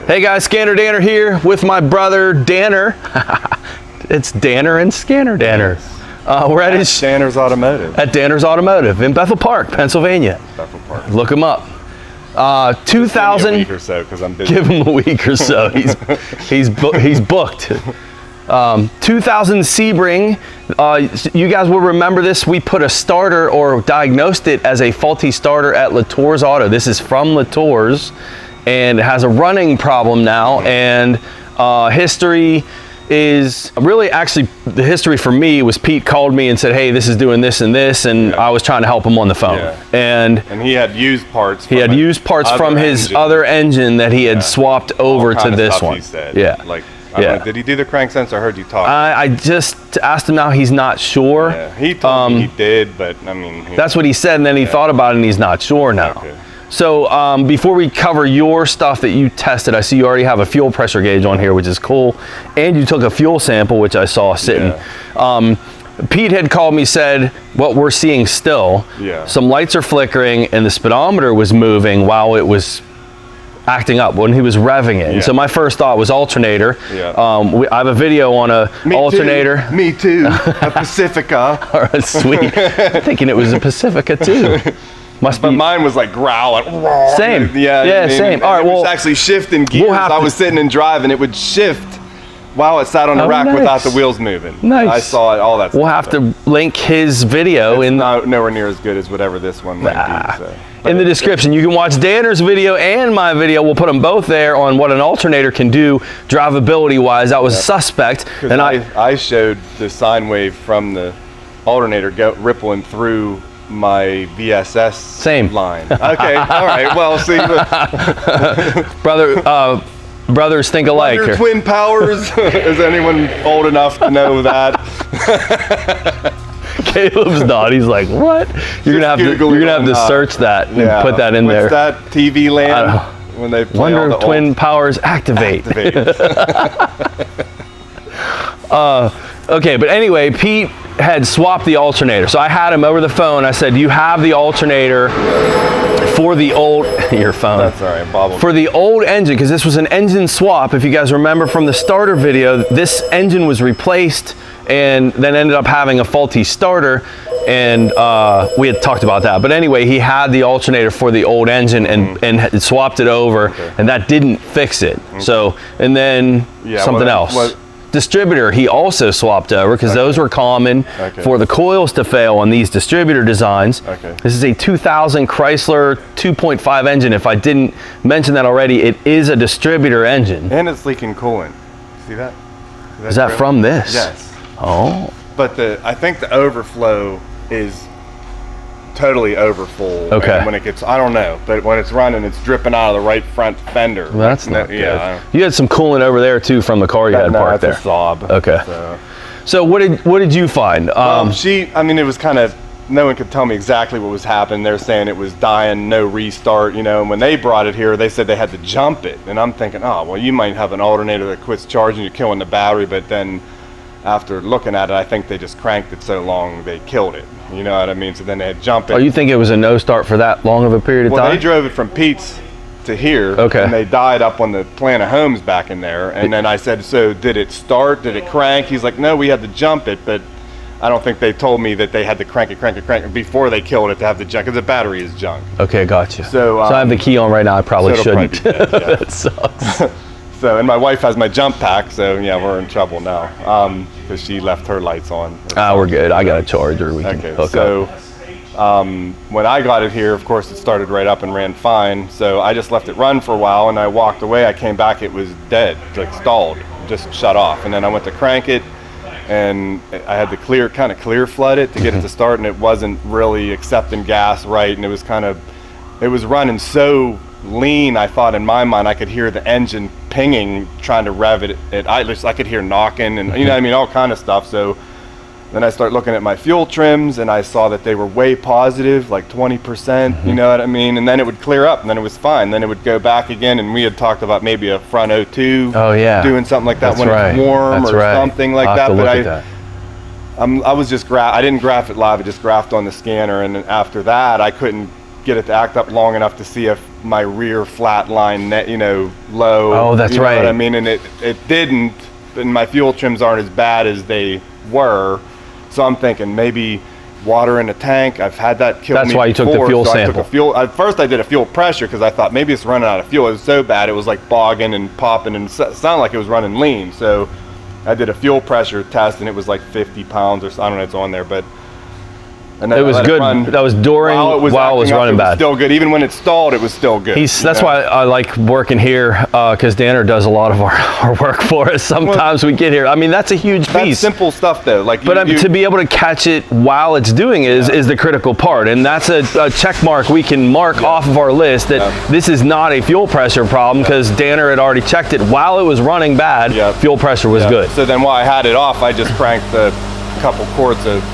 Hey guys, Scanner Danner here with my brother Danner. It's Danner and Scanner Danner. We're at his Danner's Automotive. At Danner's Automotive in Bethel Park, Pennsylvania. Bethel Park. Look him up. 2000. Give me a week or so because I'm busy. Give him a week or so. He's booked. 2000 Sebring. You guys will remember this. We put a starter or diagnosed it as a faulty starter at Latour's Auto. This is from Latour's, and it has a running problem now. And history is really, actually, the history for me was Pete called me and said, hey, this is doing this and this, and I was trying to help him on the phone. Yeah. And he had used parts. He had used parts from his other engine that he had swapped over to this one. He said. Yeah. Like, I don't know, did he do the crank sense? I heard you talk. I just asked him now. He's not sure. Yeah. He told me he did, but I mean. That's what he said, and then he thought about it, and he's not sure now. Okay. So before we cover your stuff that you tested, I see you already have a fuel pressure gauge on here, which is cool. And you took a fuel sample, which I saw sitting. Yeah. Pete had called me, said, what we're seeing still, some lights are flickering and the speedometer was moving while it was acting up when he was revving it. And so my first thought was alternator. I have a video on a alternator. Me too. A Pacifica. All right, sweet. Thinking it was a Pacifica too. But mine was like growling. Same. Yeah, same. All right, well, it was actually shifting gears. I was sitting and driving. It would shift while it sat on the rack without the wheels moving. Nice. I saw it, all that stuff. We'll have to link his video. It's nowhere near as good as whatever this one might be. So. In the description, you can watch Danner's video and my video. We'll put them both there on what an alternator can do drivability-wise. That was suspect. And I showed the sine wave from the alternator rippling through my VSS line. Okay, all right. Well, see, brothers think alike. Your twin powers. Is anyone old enough to know that? Caleb's not. He's like, what? You're gonna have to search that and put that in there. What's that TV land when they play Wonder if twin powers activate. Okay, but anyway, Pete had swapped the alternator. So I had him over the phone. I said, you have the alternator for the old, your phone. That's all right, Bob. For the old engine, because this was an engine swap. If you guys remember from the starter video, this engine was replaced and then ended up having a faulty starter. And we had talked about that. But anyway, he had the alternator for the old engine and swapped it over, and that didn't fix it. So, and then something else. Distributor, he also swapped over because those were common for the coils to fail on these distributor designs. This is a 2000 Chrysler 2.5 engine. If I didn't mention that already, it is a distributor engine. And it's leaking coolant. See that? Is that from this? Yes. Oh. But I think the overflow is totally overfull. Okay. When it gets, I don't know, but when it's running, it's dripping out of the right front fender. Well, that's not good. You had some coolant over there too from the car you had parked there. That's a Saab. Okay. So what did you find? I mean, it was kind of, no one could tell me exactly what was happening. They're saying it was dying, no restart, you know, and when they brought it here, they said they had to jump it. And I'm thinking, oh, well, you might have an alternator that quits charging, you're killing the battery, but then after looking at it, I think they just cranked it so long they killed it. You know what I mean? So then they had jumped it. Oh, you think it was a no start for that long of a period of time? Well, they drove it from Pete's to here, and they died up on the plan of homes back in there. And then I said, so did it start? Did it crank? He's like, no, we had to jump it, but I don't think they told me that they had to crank it before they killed it to have the junk, because the battery is junk. Okay, gotcha. So I have the key on right now. I probably shouldn't. Probably be dead, That sucks. So, and my wife has my jump pack, so yeah, we're in trouble now because she left her lights on. We're good. I got a charger. We can hook up. When I got it here, of course, it started right up and ran fine. So I just left it run for a while, and I walked away. I came back, it was dead, like stalled, just shut off. And then I went to crank it, and I had to clear flood it to get it to start, and it wasn't really accepting gas right, and it was running so lean. I thought in my mind I could hear the engine pinging, trying to rev it at idlers. I could hear knocking, and you know what I mean, all kind of stuff. So then I started looking at my fuel trims, and I saw that they were way positive, like 20%, you know what I mean? And then it would clear up, and then it was fine. Then it would go back again, and we had talked about maybe a front O2 doing something like that when it's warm or something like that. But I was just I didn't graph it live, I just graphed on the scanner, and after that I couldn't get it to act up long enough to see if my rear flat line net, low. Oh, that's you know right. What I mean, and it didn't, and my fuel trims aren't as bad as they were. So I'm thinking maybe water in the tank. I've had that kill me. That's why you took the fuel sample. At first I did a fuel pressure because I thought maybe it's running out of fuel. It was so bad, it was like bogging and popping, and it sounded like it was running lean. So I did a fuel pressure test, and it was like 50 pounds or so. I don't know, it's on there, but. And it was good. That was during while it was running bad. Still good. Even when it stalled, it was still good. That's why I like working here, because Danner does a lot of our work for us. Sometimes we get here. I mean, that's a huge piece. That's simple stuff, though. Like, to be able to catch it while it's doing is the critical part, and that's a check mark we can mark off of our list that this is not a fuel pressure problem, because Danner had already checked it while it was running bad. Fuel pressure was good. So then while I had it off, I just cranked a couple quarts of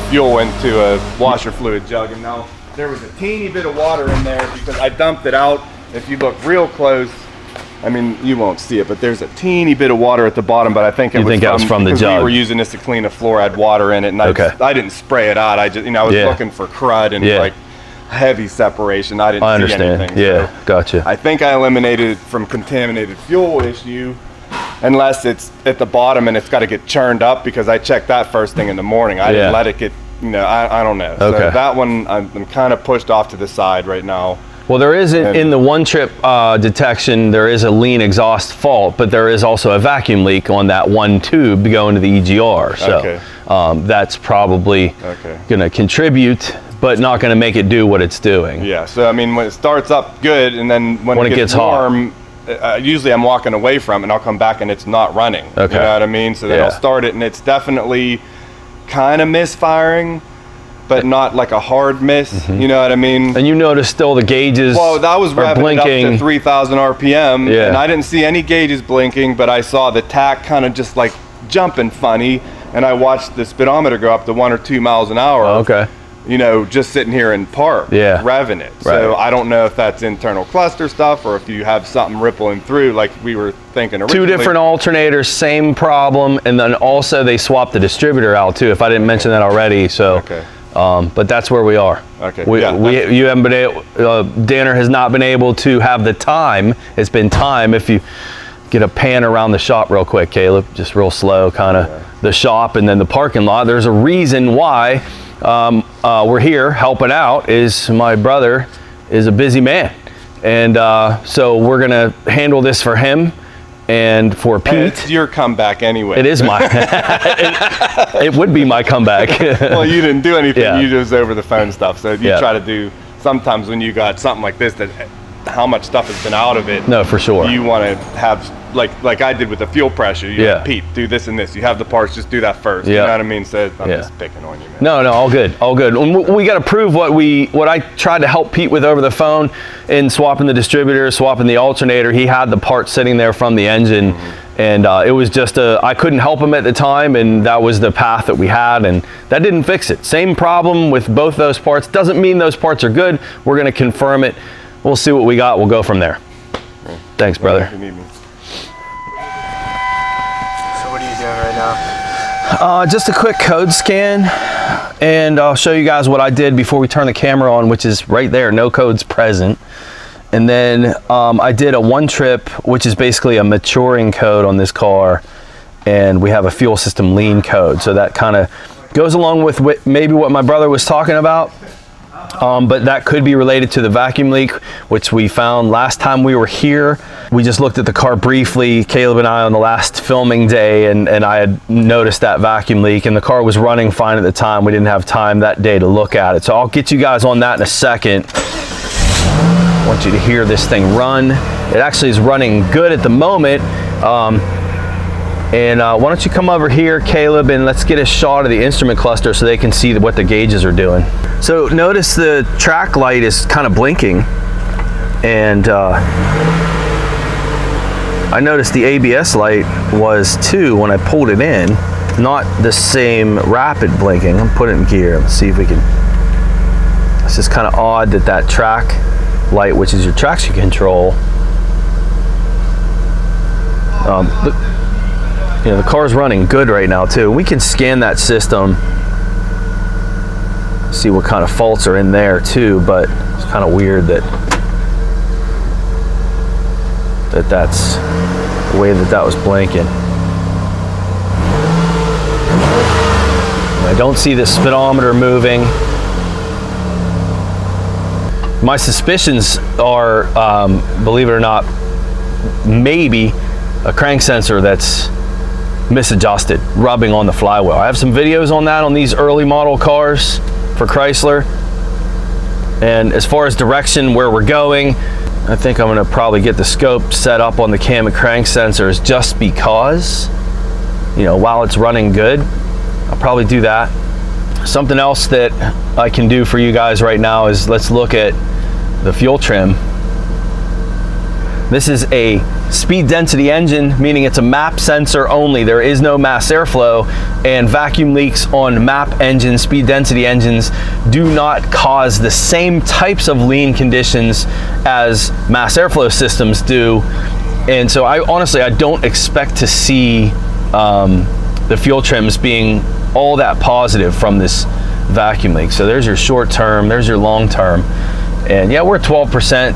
fuel into a washer fluid jug, and now there was a teeny bit of water in there because I dumped it out. If you look real close, I mean, you won't see it, but there's a teeny bit of water at the bottom, but I think it was from the jug. We were using this to clean the floor, had water in it, and I didn't spray it out. I just, I was looking for crud and like heavy separation. I didn't see anything. So gotcha. I think I eliminated it from contaminated fuel issue, unless it's at the bottom and it's got to get churned up, because I checked that first thing in the morning. I didn't let it get, I don't know. So that one I'm kind of pushed off to the side right now. Well, there is in the one trip detection, there is a lean exhaust fault, but there is also a vacuum leak on that one tube going to the EGR. So that's probably going to contribute, but not going to make it do what it's doing. Yeah, so I mean, when it starts up good, and then when it gets warm, usually I'm walking away from it, and I'll come back and it's not running. You know what I mean? So then I'll start it, and it's definitely kind of misfiring, but not like a hard miss. You know what I mean? And you notice still the gauges that was revving blinking up to 3,000 RPM, and I didn't see any gauges blinking, but I saw the tach kind of just like jumping funny, and I watched the speedometer go up to 1 or 2 miles an hour. Just sitting here in park, revving it. So I don't know if that's internal cluster stuff, or if you have something rippling through, like we were thinking originally. 2 different alternators, same problem, and then also they swapped the distributor out too, if I didn't mention that already. So, but that's where we are. You haven't been able, Danner has not been able to have the time. It's been time. If you get a pan around the shop real quick, Caleb, just real slow, kind of the shop and then the parking lot. There's a reason why we're here helping out. Is my brother is a busy man, and so we're gonna handle this for him and for Pete. It's your comeback anyway. It is my it would be my comeback. Well, you didn't do anything. You just over the phone stuff. So you try to do, sometimes when you got something like this, that how much stuff has been out of it. No, for sure. You want to have, like I did with the fuel pressure. You Pete, do this and this. You have the parts, just do that first. You know what I mean? So I'm just picking on you, man. No, all good, all good. We got to prove what I tried to help Pete with over the phone in swapping the distributor, swapping the alternator. He had the parts sitting there from the engine, and it was just I couldn't help him at the time, and that was the path that we had, and that didn't fix it. Same problem with both those parts. Doesn't mean those parts are good. We're going to confirm it. We'll see what we got. We'll go from there. Thanks, brother. So what are you doing right now? Just a quick code scan, and I'll show you guys what I did before we turn the camera on, which is right there, no codes present. And then I did a one trip, which is basically a maturing code on this car, and we have a fuel system lean code. So that kind of goes along with maybe what my brother was talking about. But that could be related to the vacuum leak, which we found last time we were here. We just looked at the car briefly, Caleb and I, on the last filming day, and I had noticed that vacuum leak, and the car was running fine at the time. We didn't have time that day to look at it. So I'll get you guys on that in a second. I want you to hear this thing run. It actually is running good at the moment. And why don't you come over here, Caleb, and let's get a shot of the instrument cluster so they can see what the gauges are doing. So notice the track light is kind of blinking, and I noticed the ABS light was too when I pulled it in, not the same rapid blinking. I'm putting it in gear. Let's see if we can. It's just kind of odd that that track light, which is your traction control, the car's running good right now too. We can scan that system, see what kind of faults are in there too, but kind of weird that that's the way that was blinking. I don't see the speedometer moving. My suspicions are, believe it or not, maybe a crank sensor that's misadjusted, rubbing on the flywheel. I have some videos on that on these early model cars for Chrysler. And as far as direction, where we're going, I think I'm gonna probably get the scope set up on the cam and crank sensors just because, you know, while it's running good, I'll probably do that. Something else that I can do for you guys right now is let's look at the fuel trim. This is a speed density engine, meaning it's a MAP sensor only. There is no mass airflow, and vacuum leaks on MAP engines, speed density engines, do not cause the same types of lean conditions as mass airflow systems do. And so I honestly don't expect to see the fuel trims being all that positive from this vacuum leak. So there's your short term, there's your long term. And yeah, we're at 12%.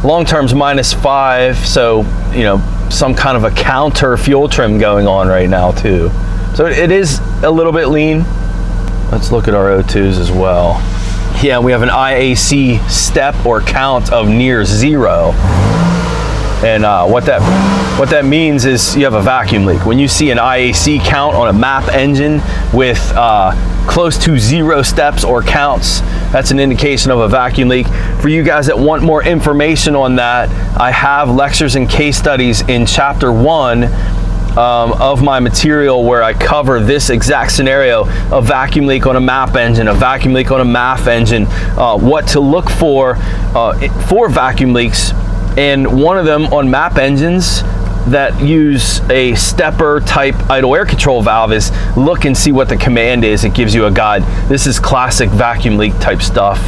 Long term's -5, so you know, some kind of a counter fuel trim going on right now too. So it is a little bit lean. Let's look at our O2s as well. Yeah, we have an IAC step or count of near 0. And what that means is you have a vacuum leak. When you see an IAC count on a MAP engine with close to 0 steps or counts, that's an indication of a vacuum leak. For you guys that want more information on that, I have lectures and case studies in chapter 1 of my material where I cover this exact scenario: a vacuum leak on a MAP engine, a vacuum leak on a MAF engine, what to look for vacuum leaks. And one of them on MAP engines that use a stepper type idle air control valve is look and see what the command is. It gives you a guide. This is classic vacuum leak type stuff.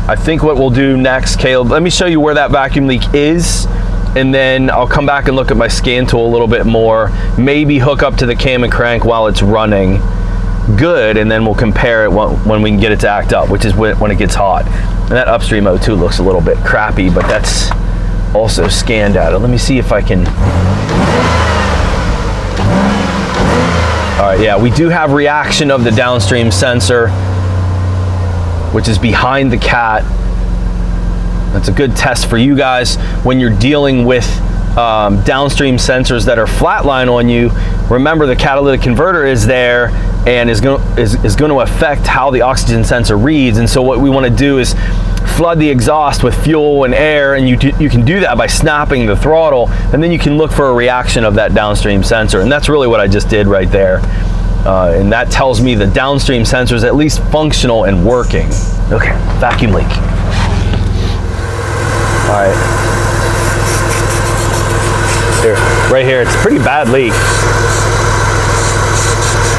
I think what we'll do next, Caleb, let me show you where that vacuum leak is, and then I'll come back and look at my scan tool a little bit more, maybe hook up to the cam and crank while it's running good, and then we'll compare it when we can get it to act up, which is when it gets hot. And that upstream O2 looks a little bit crappy, but that's also scan data. Let me see if I can. All right, yeah, we do have reaction of the downstream sensor, which is behind the cat. That's a good test for you guys when you're dealing with downstream sensors that are flatline on you. Remember, the catalytic converter is there and is going to affect how the oxygen sensor reads. And so what we want to do is flood the exhaust with fuel and air, and you can do that by snapping the throttle, and then you can look for a reaction of that downstream sensor. And that's really what I just did right there. And that tells me the downstream sensor is at least functional and working. Okay, vacuum leak. All right. Here, right here, it's a pretty bad leak.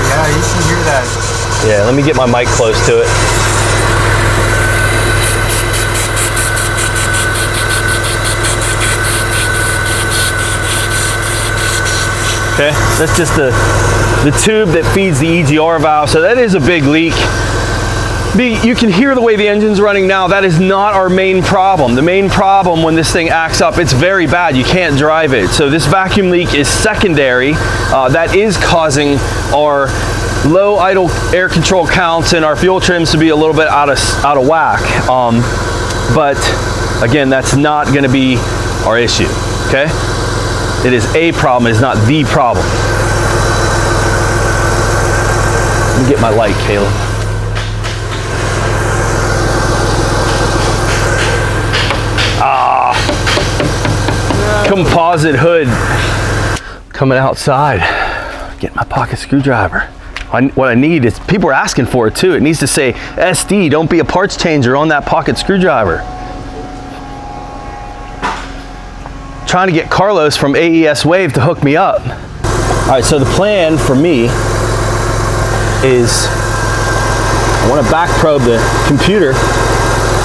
Yeah, you can hear that. Yeah, let me get my mic close to it. Okay, that's just the tube that feeds the EGR valve. So that is a big leak. You can hear the way the engine's running now. That is not our main problem. The main problem when this thing acts up, it's very bad. You can't drive it. So this vacuum leak is secondary. That is causing our low idle air control counts and our fuel trims to be a little bit out of whack. But again, that's not going to be our issue. Okay. It is a problem, it is not the problem. Let me get my light, Caleb. Composite hood coming outside. Get my pocket screwdriver. What I need is, people are asking for it too. It needs to say SD, don't be a parts changer on that pocket screwdriver. Trying to get Carlos from AES Wave to hook me up. All right, so the plan for me is I want to back probe the computer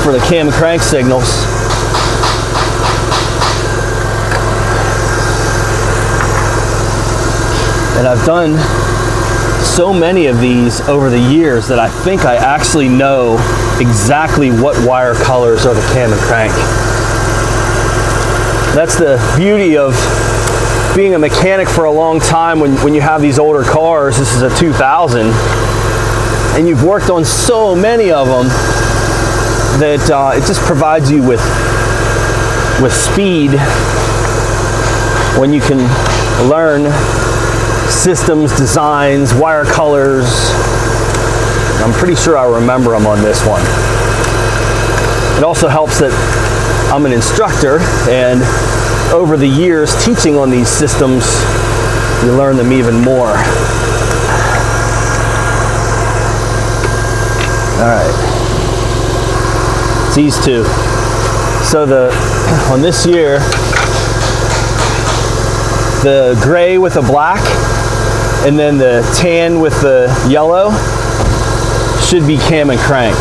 for the cam and crank signals. And I've done so many of these over the years that I think I actually know exactly what wire colors are the cam and crank. That's the beauty of being a mechanic for a long time when you have these older cars. This is a 2000, and you've worked on so many of them that it just provides you with speed when you can learn systems, designs, wire colors. I'm pretty sure I remember them on this one. It also helps that I'm an instructor, and over the years teaching on these systems, you learn them even more. All right, it's these two. So on this year, the gray with the black and then the tan with the yellow should be cam and crank.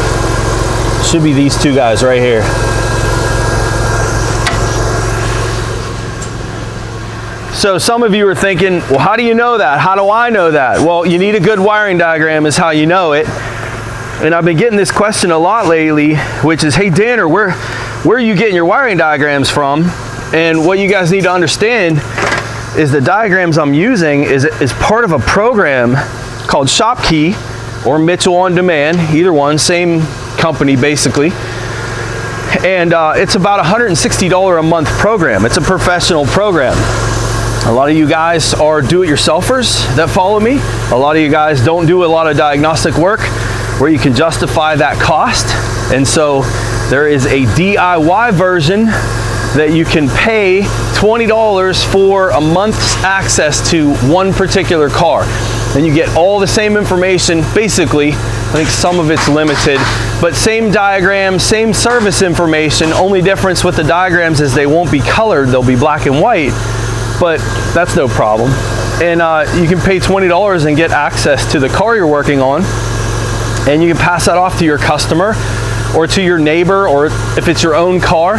Should be these two guys right here. So some of you are thinking, well, how do you know that? How do I know that? Well, you need a good wiring diagram is how you know it. And I've been getting this question a lot lately, which is, hey Danner, where are you getting your wiring diagrams from? And what you guys need to understand is the diagrams I'm using is part of a program called Shopkey or Mitchell On Demand, either one, same company basically. And it's about $160 a month program. It's a professional program. A lot of you guys are do-it-yourselfers that follow me. A lot of you guys don't do a lot of diagnostic work where you can justify that cost. And so there is a DIY version that you can pay $20 for a month's access to one particular car. And you get all the same information, basically. I think some of it's limited, but same diagram, same service information. Only difference with the diagrams is they won't be colored, they'll be black and white, but that's no problem. And you can pay $20 and get access to the car you're working on, and you can pass that off to your customer or to your neighbor, or if it's your own car,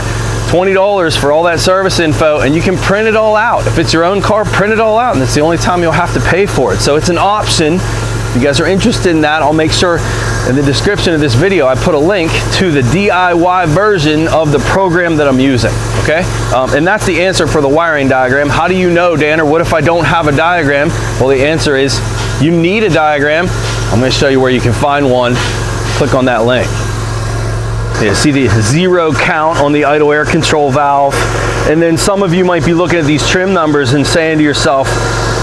$20 for all that service info, and you can print it all out. If it's your own car, print it all out, and it's the only time you'll have to pay for it. So it's an option. If you guys are interested in that, I'll make sure in the description of this video I put a link to the DIY version of the program that I'm using, okay? And that's the answer for the wiring diagram. How do you know, Danner, what if I don't have a diagram? Well, the answer is you need a diagram. I'm going to show you where you can find one. Click on that link. Yeah, see the 0 count on the idle air control valve. And then some of you might be looking at these trim numbers and saying to yourself,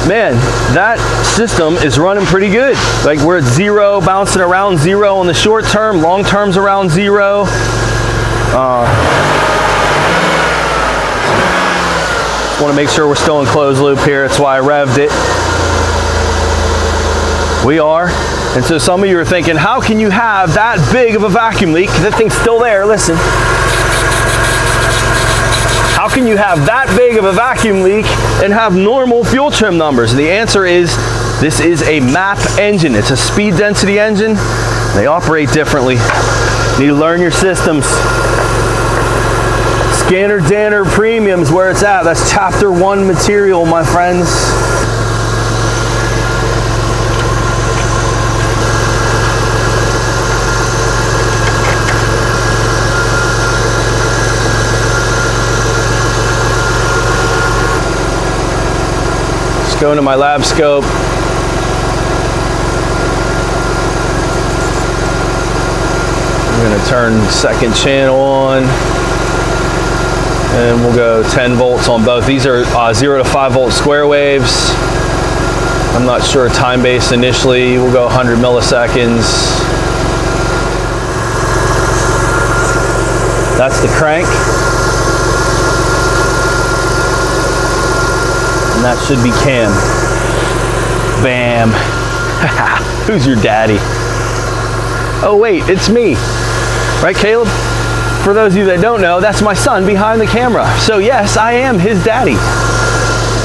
man, that system is running pretty good. Like we're at 0, bouncing around 0 on the short term, long term's around 0. Want to make sure we're still in closed loop here. That's why I revved it. We are. And so some of you are thinking, how can you have that big of a vacuum leak? That thing's still there, listen. How can you have that big of a vacuum leak and have normal fuel trim numbers? The answer is, this is a MAP engine. It's a speed density engine. They operate differently. You need to learn your systems. Scanner Danner Premium's where it's at. That's chapter 1 material, my friends. Go into my lab scope. I'm going to turn second channel on, and we'll go 10 volts on both. These are 0 to 5 volt square waves. I'm not sure time based initially. We'll go 100 milliseconds. That's the crank. And that should be cam. Bam. Who's your daddy? Oh wait, it's me. Right, Caleb? For those of you that don't know, that's my son behind the camera. So yes, I am his daddy.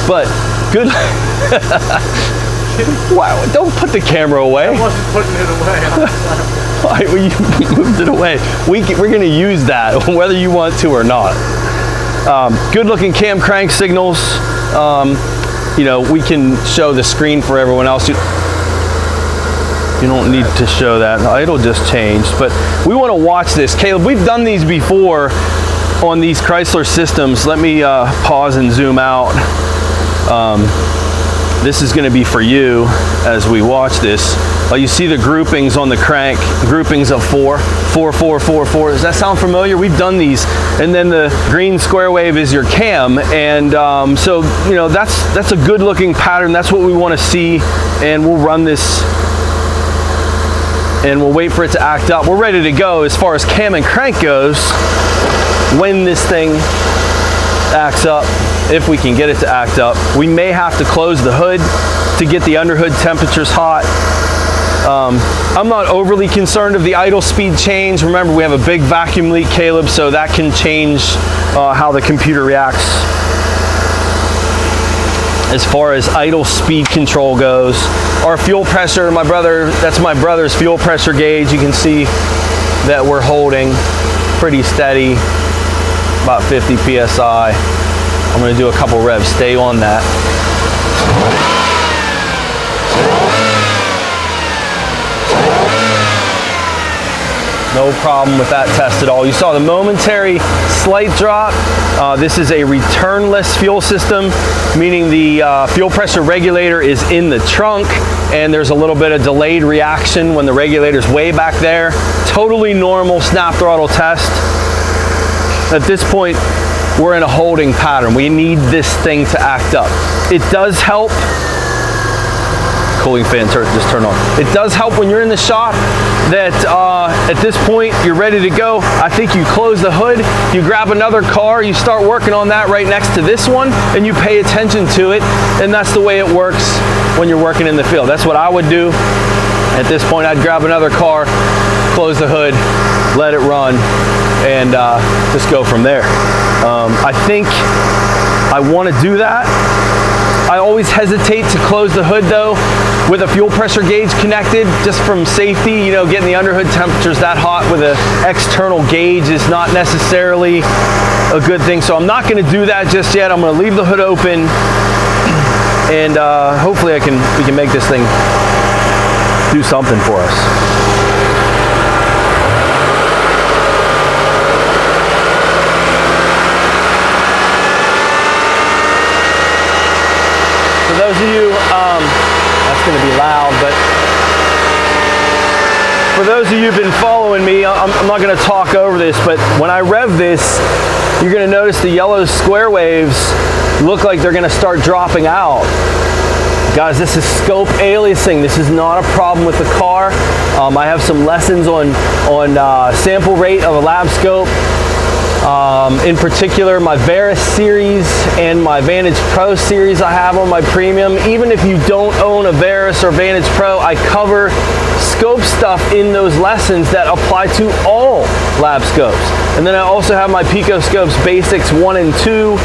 But good. Wow, don't put the camera away. I wasn't putting it away. Why? Well, you moved it away. We're gonna use that whether you want to or not. Good looking cam crank signals. You know, we can show the screen for everyone else. You don't need to show that. The idle just changed, but we want to watch this. Caleb, we've done these before on these Chrysler systems. Let me pause and zoom out. This is going to be for you as we watch this. You see the groupings on the crank, groupings of 4, 4, 4, 4, 4. Does that sound familiar? We've done these. And then the green square wave is your cam. And so, you know, that's a good looking pattern. That's what we want to see. And we'll run this and we'll wait for it to act up. We're ready to go as far as cam and crank goes when this thing acts up. If we can get it to act up, we may have to close the hood to get the underhood temperatures hot. I'm not overly concerned of the idle speed change. Remember, we have a big vacuum leak, Caleb, so that can change how the computer reacts. As far as idle speed control goes, our fuel pressure, that's my brother's fuel pressure gauge. You can see that we're holding pretty steady, about 50 PSI. I'm going to do a couple revs. Stay on that. No problem with that test at all. You saw the momentary slight drop. This is a returnless fuel system, meaning the fuel pressure regulator is in the trunk and there's a little bit of delayed reaction when the regulator's way back there. Totally normal snap throttle test. At this point, we're in a holding pattern. We need this thing to act up. It does help. Cooling fan just turned on. It does help when you're in the shop that at this point you're ready to go. I think you close the hood, you grab another car, you start working on that right next to this one, and you pay attention to it, and that's the way it works when you're working in the field. That's what I would do. At this point, I'd grab another car, close the hood, let it run, and just go from there. I think I want to do that. I always hesitate to close the hood though with a fuel pressure gauge connected, just from safety. You know, getting the underhood temperatures that hot with an external gauge is not necessarily a good thing. So I'm not going to do that just yet. I'm going to leave the hood open, and hopefully we can make this thing do something for us. For those of you, that's going to be loud, but for those of you who've been following me, I'm not going to talk over this, but when I rev this, you're going to notice the yellow square waves look like they're going to start dropping out. Guys, this is scope aliasing. This is not a problem with the car. I have some lessons on sample rate of a lab scope. In particular, my Veris series and my Vantage Pro series I have on my premium. Even if you don't own a Veris or Vantage Pro, I cover scope stuff in those lessons that apply to all lab scopes. And then I also have my Pico Scopes Basics 1 and 2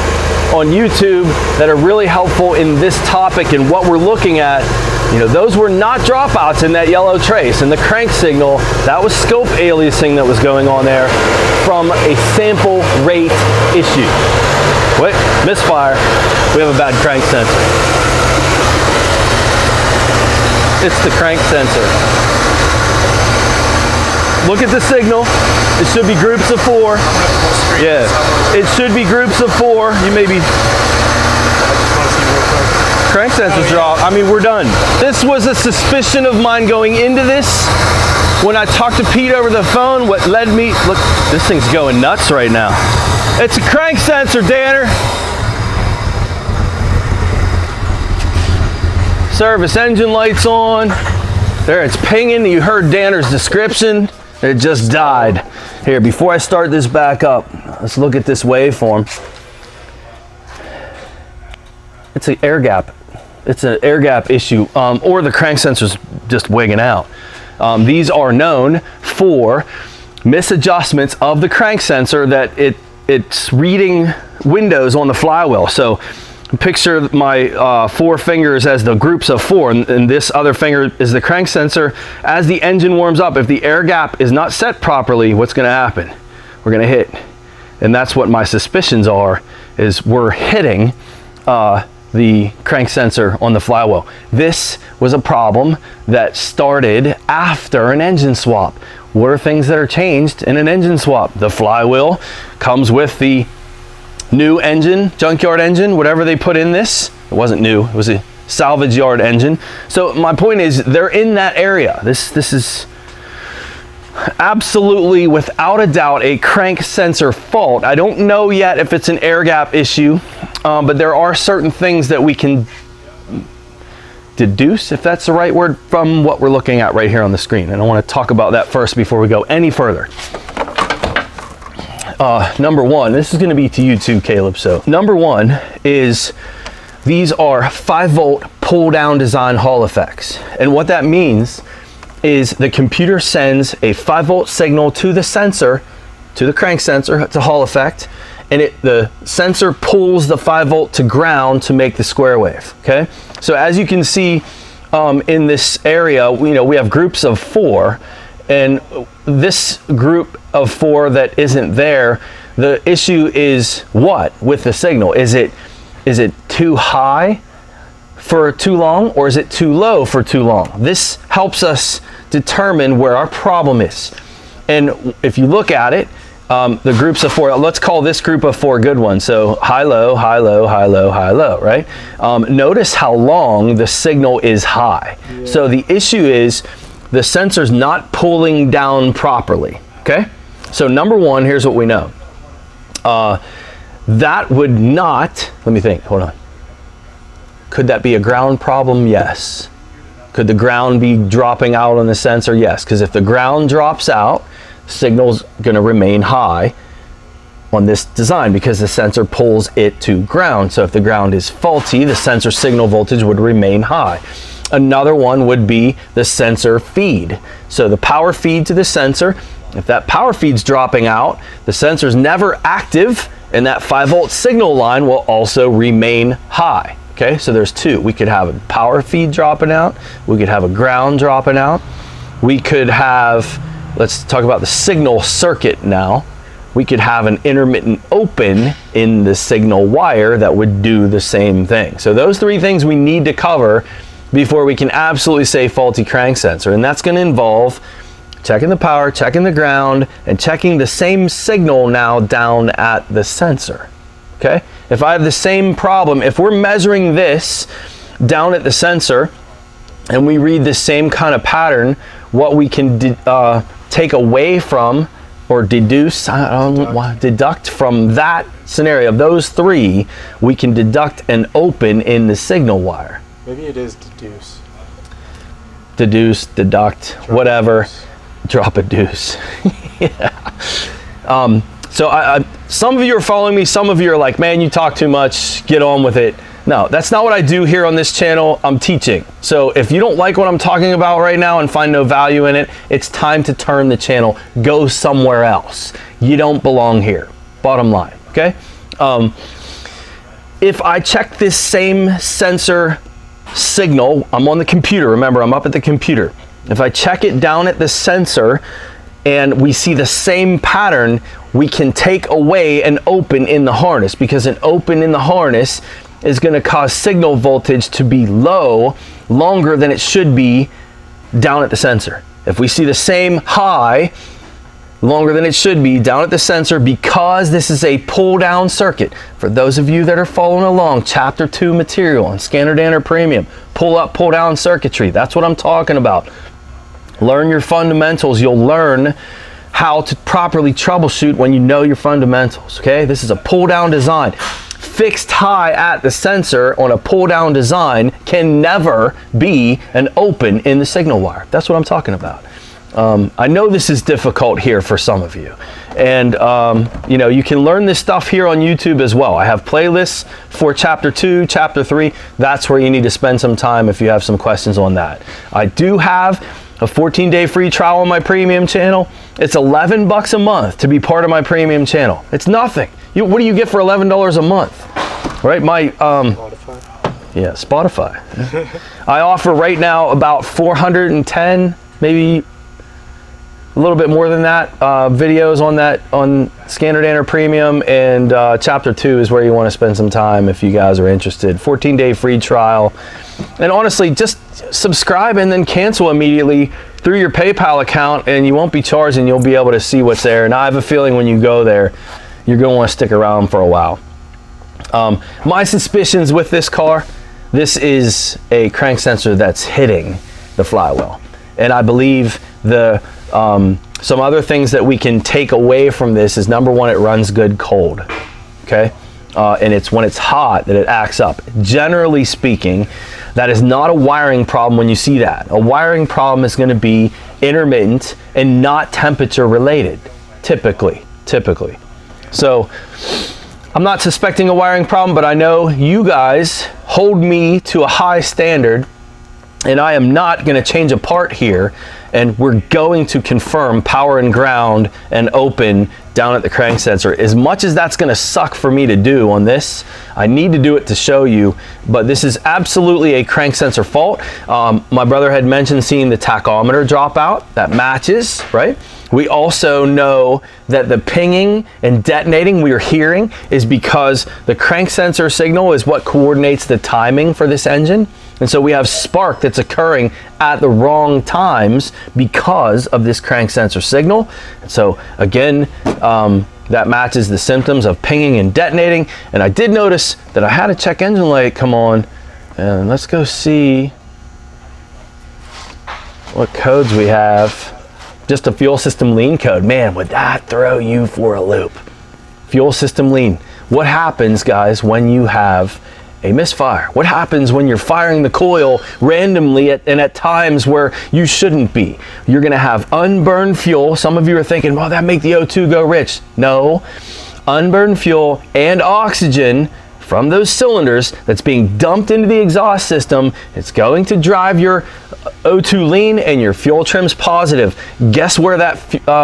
on YouTube that are really helpful in this topic and what we're looking at. You know, those were not dropouts in that yellow trace, and the crank signal, that was scope aliasing that was going on there from a sample rate issue. Wait, misfire, we have a bad crank sensor. It's the crank sensor. Look at the signal. It should be groups of 4. Yeah, it should be groups of 4. You may be... Crank sensors drop. I mean, we're done. This was a suspicion of mine going into this. When I talked to Pete over the phone, what led me... Look, this thing's going nuts right now. It's a crank sensor, Danner. Service engine lights on. There, it's pinging. You heard Danner's description. It just died. Here, before I start this back up, let's look at this waveform. It's an air gap. It's an air gap issue, or the crank sensor's just wigging out. These are known for misadjustments of the crank sensor that it's reading windows on the flywheel. So picture my 4 fingers as the groups of 4, and this other finger is the crank sensor. As the engine warms up, if the air gap is not set properly, what's going to happen? We're going to hit. And that's what my suspicions are, is we're hitting the crank sensor on the flywheel. This was a problem that started after an engine swap. What are things that are changed in an engine swap? The flywheel comes with the new engine, junkyard engine, whatever they put in this. It wasn't new, it was a salvage yard engine. So my point is, they're in that area. This is absolutely, without a doubt, a crank sensor fault. I don't know yet if it's an air gap issue, but there are certain things that we can deduce, if that's the right word, from what we're looking at right here on the screen. And I want to talk about that first before we go any further. Number one, this is going to be to you too, Caleb. So number one is, these are 5-volt pull down design Hall effects. And what that means is the computer sends a 5-volt signal to the sensor, to the crank sensor. It's a Hall effect, and the sensor pulls the 5-volt to ground to make the square wave. Okay, so as you can see in this area, we have groups of 4, and this group of 4 that isn't there, the issue is what with the signal? Is it too high for too long, or is it too low for too long? This helps us determine where our problem is. And if you look at it, the groups of 4, let's call this group of 4 good ones. So high, low, high, low, high, low, high, low, right? Notice how long the signal is high. Yeah. So the issue is the sensor's not pulling down properly, okay? So number one, here's what we know. That would not, let me think, hold on. Could that be a ground problem? Yes. Could the ground be dropping out on the sensor? Yes, because if the ground drops out, signal's going to remain high on this design because the sensor pulls it to ground. So if the ground is faulty, the sensor signal voltage would remain high. Another one would be the sensor feed. So the power feed to the sensor, if that power feed's dropping out, the sensor's never active, and that 5-volt signal line will also remain high. Okay, so there's 2. We could have a power feed dropping out. We could have a ground dropping out. We could have, let's talk about the signal circuit now. We could have an intermittent open in the signal wire that would do the same thing. So those 3 things we need to cover before we can absolutely say faulty crank sensor. And that's going to involve checking the power, checking the ground, and checking the same signal now down at the sensor. Okay? If I have the same problem, if we're measuring this down at the sensor and we read the same kind of pattern, what we can take away from or deduce, deduct from that scenario, of those 3, we can deduct an open in the signal wire. Maybe it is deduce. Deduce, deduct, drop whatever. Drop a deuce. Yeah. So some of you are following me, some of you are like, man, you talk too much, get on with it. No, that's not what I do here on this channel. I'm teaching. So if you don't like what I'm talking about right now and find no value in it, it's time to turn the channel, go somewhere else. You don't belong here, bottom line, okay? If I check this same sensor signal, I'm on the computer, remember, I'm up at the computer. If I check it down at the sensor and we see the same pattern, we can take away an open in the harness, because an open in the harness is going to cause signal voltage to be low longer than it should be down at the sensor. If we see the same high longer than it should be down at the sensor, because this is a pull down circuit. For those of you that are following along, chapter 2 material on Scanner Danner Premium, pull up, pull down circuitry. That's what I'm talking about. Learn your fundamentals. You'll learn how to properly troubleshoot when you know your fundamentals, okay? This is a pull down design. Fixed high at the sensor on a pull down design can never be an open in the signal wire. That's what I'm talking about. I know this is difficult here for some of you, and you know, you can learn this stuff here on YouTube as well. I have playlists for chapter 2, chapter 3. That's where you need to spend some time if you have some questions on that. I do have a 14-day free trial on my premium channel. It's $11 a month to be part of my premium channel. It's nothing. What do you get for $11 a month? Right? My Spotify. Yeah, Spotify. I offer right now about 410, maybe a little bit more than that videos on that, on Standard Premium, and chapter 2 is where you want to spend some time if you guys are interested. 14-day free trial. And honestly, just subscribe and then cancel immediately through your PayPal account, and you won't be charged, and you'll be able to see what's there. And I have a feeling when you go there, you're going to want to stick around for a while. My suspicions with this car, this is a crank sensor that's hitting the flywheel. And I believe the some other things that we can take away from this is, number one, it runs good cold, okay? And it's when it's hot that it acts up. Generally speaking, that is not a wiring problem when you see that. A wiring problem is going to be intermittent and not temperature related, typically. So I'm not suspecting a wiring problem, but I know you guys hold me to a high standard, and I am not going to change a part here, and we're going to confirm power and ground and open down at the crank sensor. As much as that's going to suck for me to do on this, I need to do it to show you, but this is absolutely a crank sensor fault. My brother had mentioned seeing the tachometer drop out. That matches, right? We also know that the pinging and detonating we are hearing is because the crank sensor signal is what coordinates the timing for this engine. And so we have spark that's occurring at the wrong times because of this crank sensor signal. And so again, that matches the symptoms of pinging and detonating. And I did notice that I had a check engine light come on, and let's go see what codes we have. Just a fuel system lean code. Man, would that throw you for a loop? Fuel system lean. What happens, guys, when you have a misfire? What happens when you're firing the coil randomly and at times where you shouldn't be? You're going to have unburned fuel. Some of you are thinking, well, that make the O2 go rich. No, unburned fuel and oxygen from those cylinders that's being dumped into the exhaust system. It's going to drive your O2 lean, and your fuel trim's positive. Guess where that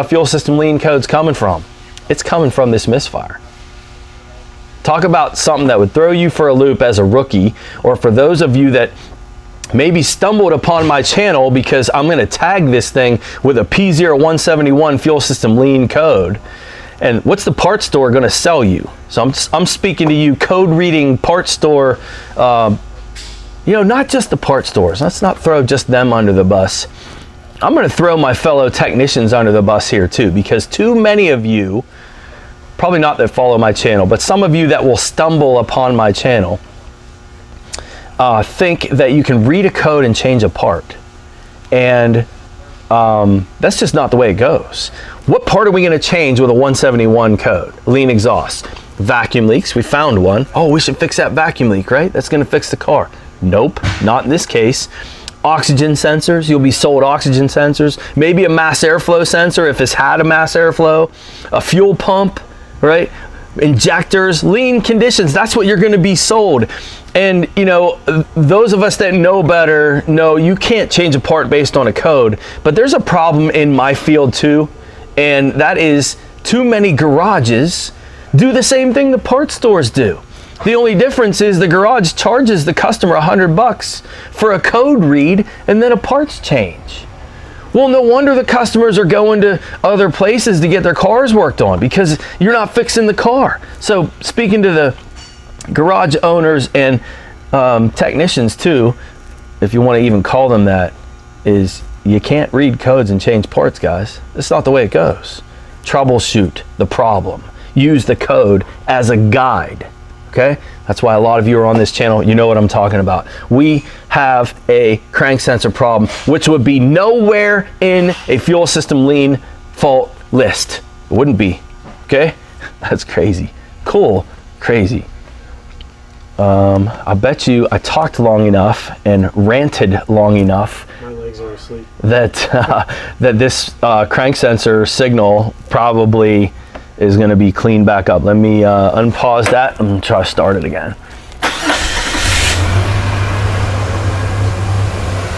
fuel system lean code's coming from? It's coming from this misfire. Talk about something that would throw you for a loop as a rookie, or for those of you that maybe stumbled upon my channel because I'm going to tag this thing with a P0171 fuel system lean code. And what's the parts store going to sell you? So I'm speaking to you code reading parts store, you know, not just the parts stores. Let's not throw just them under the bus. I'm going to throw my fellow technicians under the bus here too, because too many of you, probably not that follow my channel, but some of you that will stumble upon my channel think that you can read a code and change a part. And that's just not the way it goes. What part are we going to change with a 171 code? Lean exhaust. Vacuum leaks, we found one. Oh, we should fix that vacuum leak, right? That's going to fix the car. Nope, not in this case. Oxygen sensors, you'll be sold oxygen sensors. Maybe a mass airflow sensor if it's had a mass airflow. A fuel pump, right? Injectors, lean conditions, that's what you're going to be sold. And you know, those of us that know better know you can't change a part based on a code. But there's a problem in my field too, and that is too many garages do the same thing the parts stores do. The only difference is the garage charges the customer $100 for a code read and then a parts change. Well, no wonder the customers are going to other places to get their cars worked on, because you're not fixing the car. So speaking to the garage owners and technicians too, if you want to even call them that, is you can't read codes and change parts, guys. That's not the way it goes. Troubleshoot the problem. Use the code as a guide. Okay? That's why a lot of you are on this channel. You know what I'm talking about. We have a crank sensor problem, which would be nowhere in a fuel system lean fault list. It wouldn't be. Okay? That's crazy. Cool. Crazy. I bet you I talked long enough and ranted long enough. My legs are asleep. That that this crank sensor signal probably is going to be cleaned back up. Let me unpause that and try to start it again.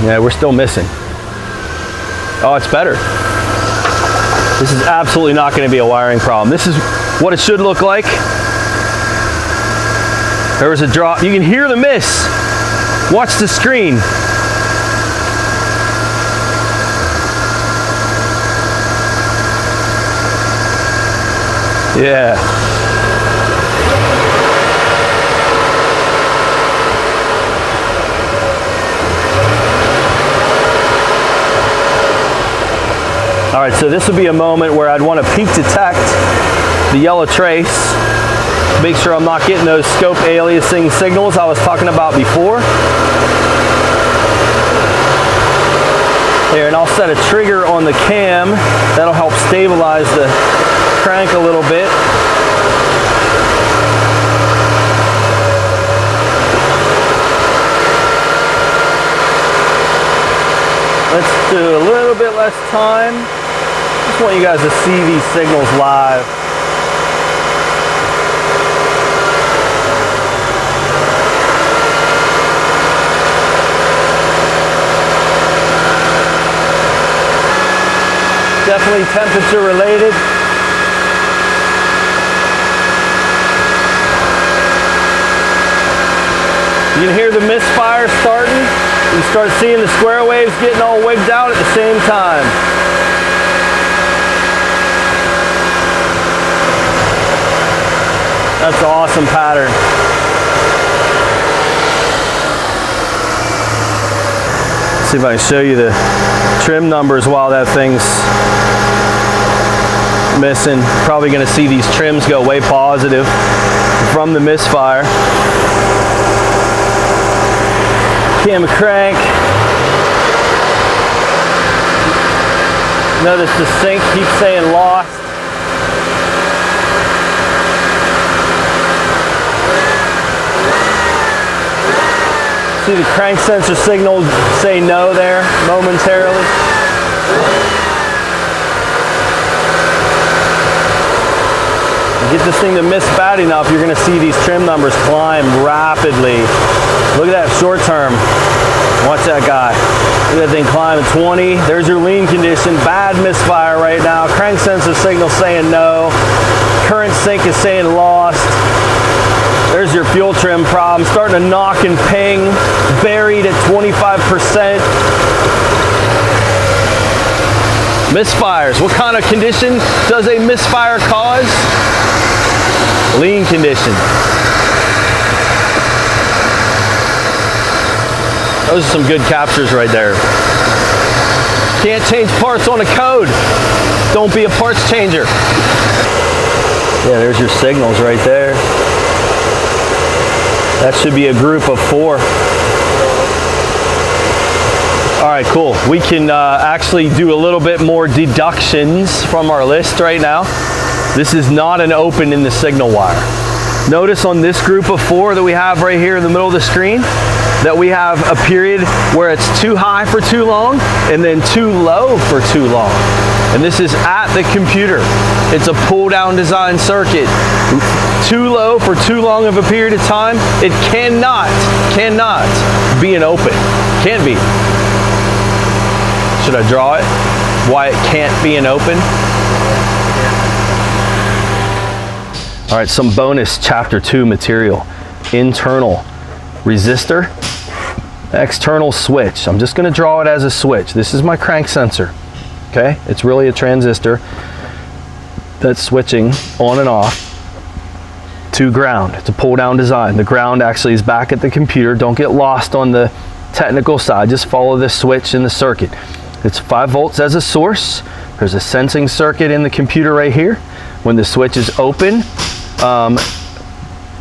Yeah, we're still missing. Oh, it's better. This is absolutely not going to be a wiring problem. This is what it should look like. There was a drop. You can hear the miss. Watch the screen. Yeah. All right, so this would be a moment where I'd want to peak detect the yellow trace. Make sure I'm not getting those scope aliasing signals I was talking about before. There, and I'll set a trigger on the cam. That'll help stabilize the crank a little bit. Let's do a little bit less time. Just want you guys to see these signals live. Definitely temperature related. You can hear the misfire starting. You start seeing the square waves getting all wigged out at the same time. That's an awesome pattern. See if I can show you the trim numbers while that thing's missing. Probably going to see these trims go way positive from the misfire. Cam crank. Notice the sync keeps saying lost. See the crank sensor signal say no there momentarily. Get this thing to miss bad enough, you're going to see these trim numbers climb rapidly. Look at that short term. Watch that guy. Look at that thing climbing 20. There's your lean condition. Bad misfire right now. Crank sensor signal saying no. Current sync is saying lost. There's your fuel trim problem. Starting to knock and ping. Buried at 25%. Misfires. What kind of condition does a misfire cause? Lean condition. Those are some good captures right there. Can't change parts on a code. Don't be a parts changer. Yeah, there's your signals right there. That should be a group of 4. All right, cool. We can actually do a little bit more deductions from our list right now. This is not an open in the signal wire. Notice on this group of 4 that we have right here in the middle of the screen that we have a period where it's too high for too long and then too low for too long. And this is at the computer. It's a pull down design circuit. Too low for too long of a period of time, it cannot be an open. Can't be. Should I draw it? Why it can't be an open? All right, some bonus chapter 2 material. Internal resistor, external switch. I'm just going to draw it as a switch. This is my crank sensor. Okay, it's really a transistor that's switching on and off to ground. It's a pull down design. The ground actually is back at the computer. Don't get lost on the technical side. Just follow the switch in the circuit. It's 5 volts as a source. There's a sensing circuit in the computer right here. When the switch is open,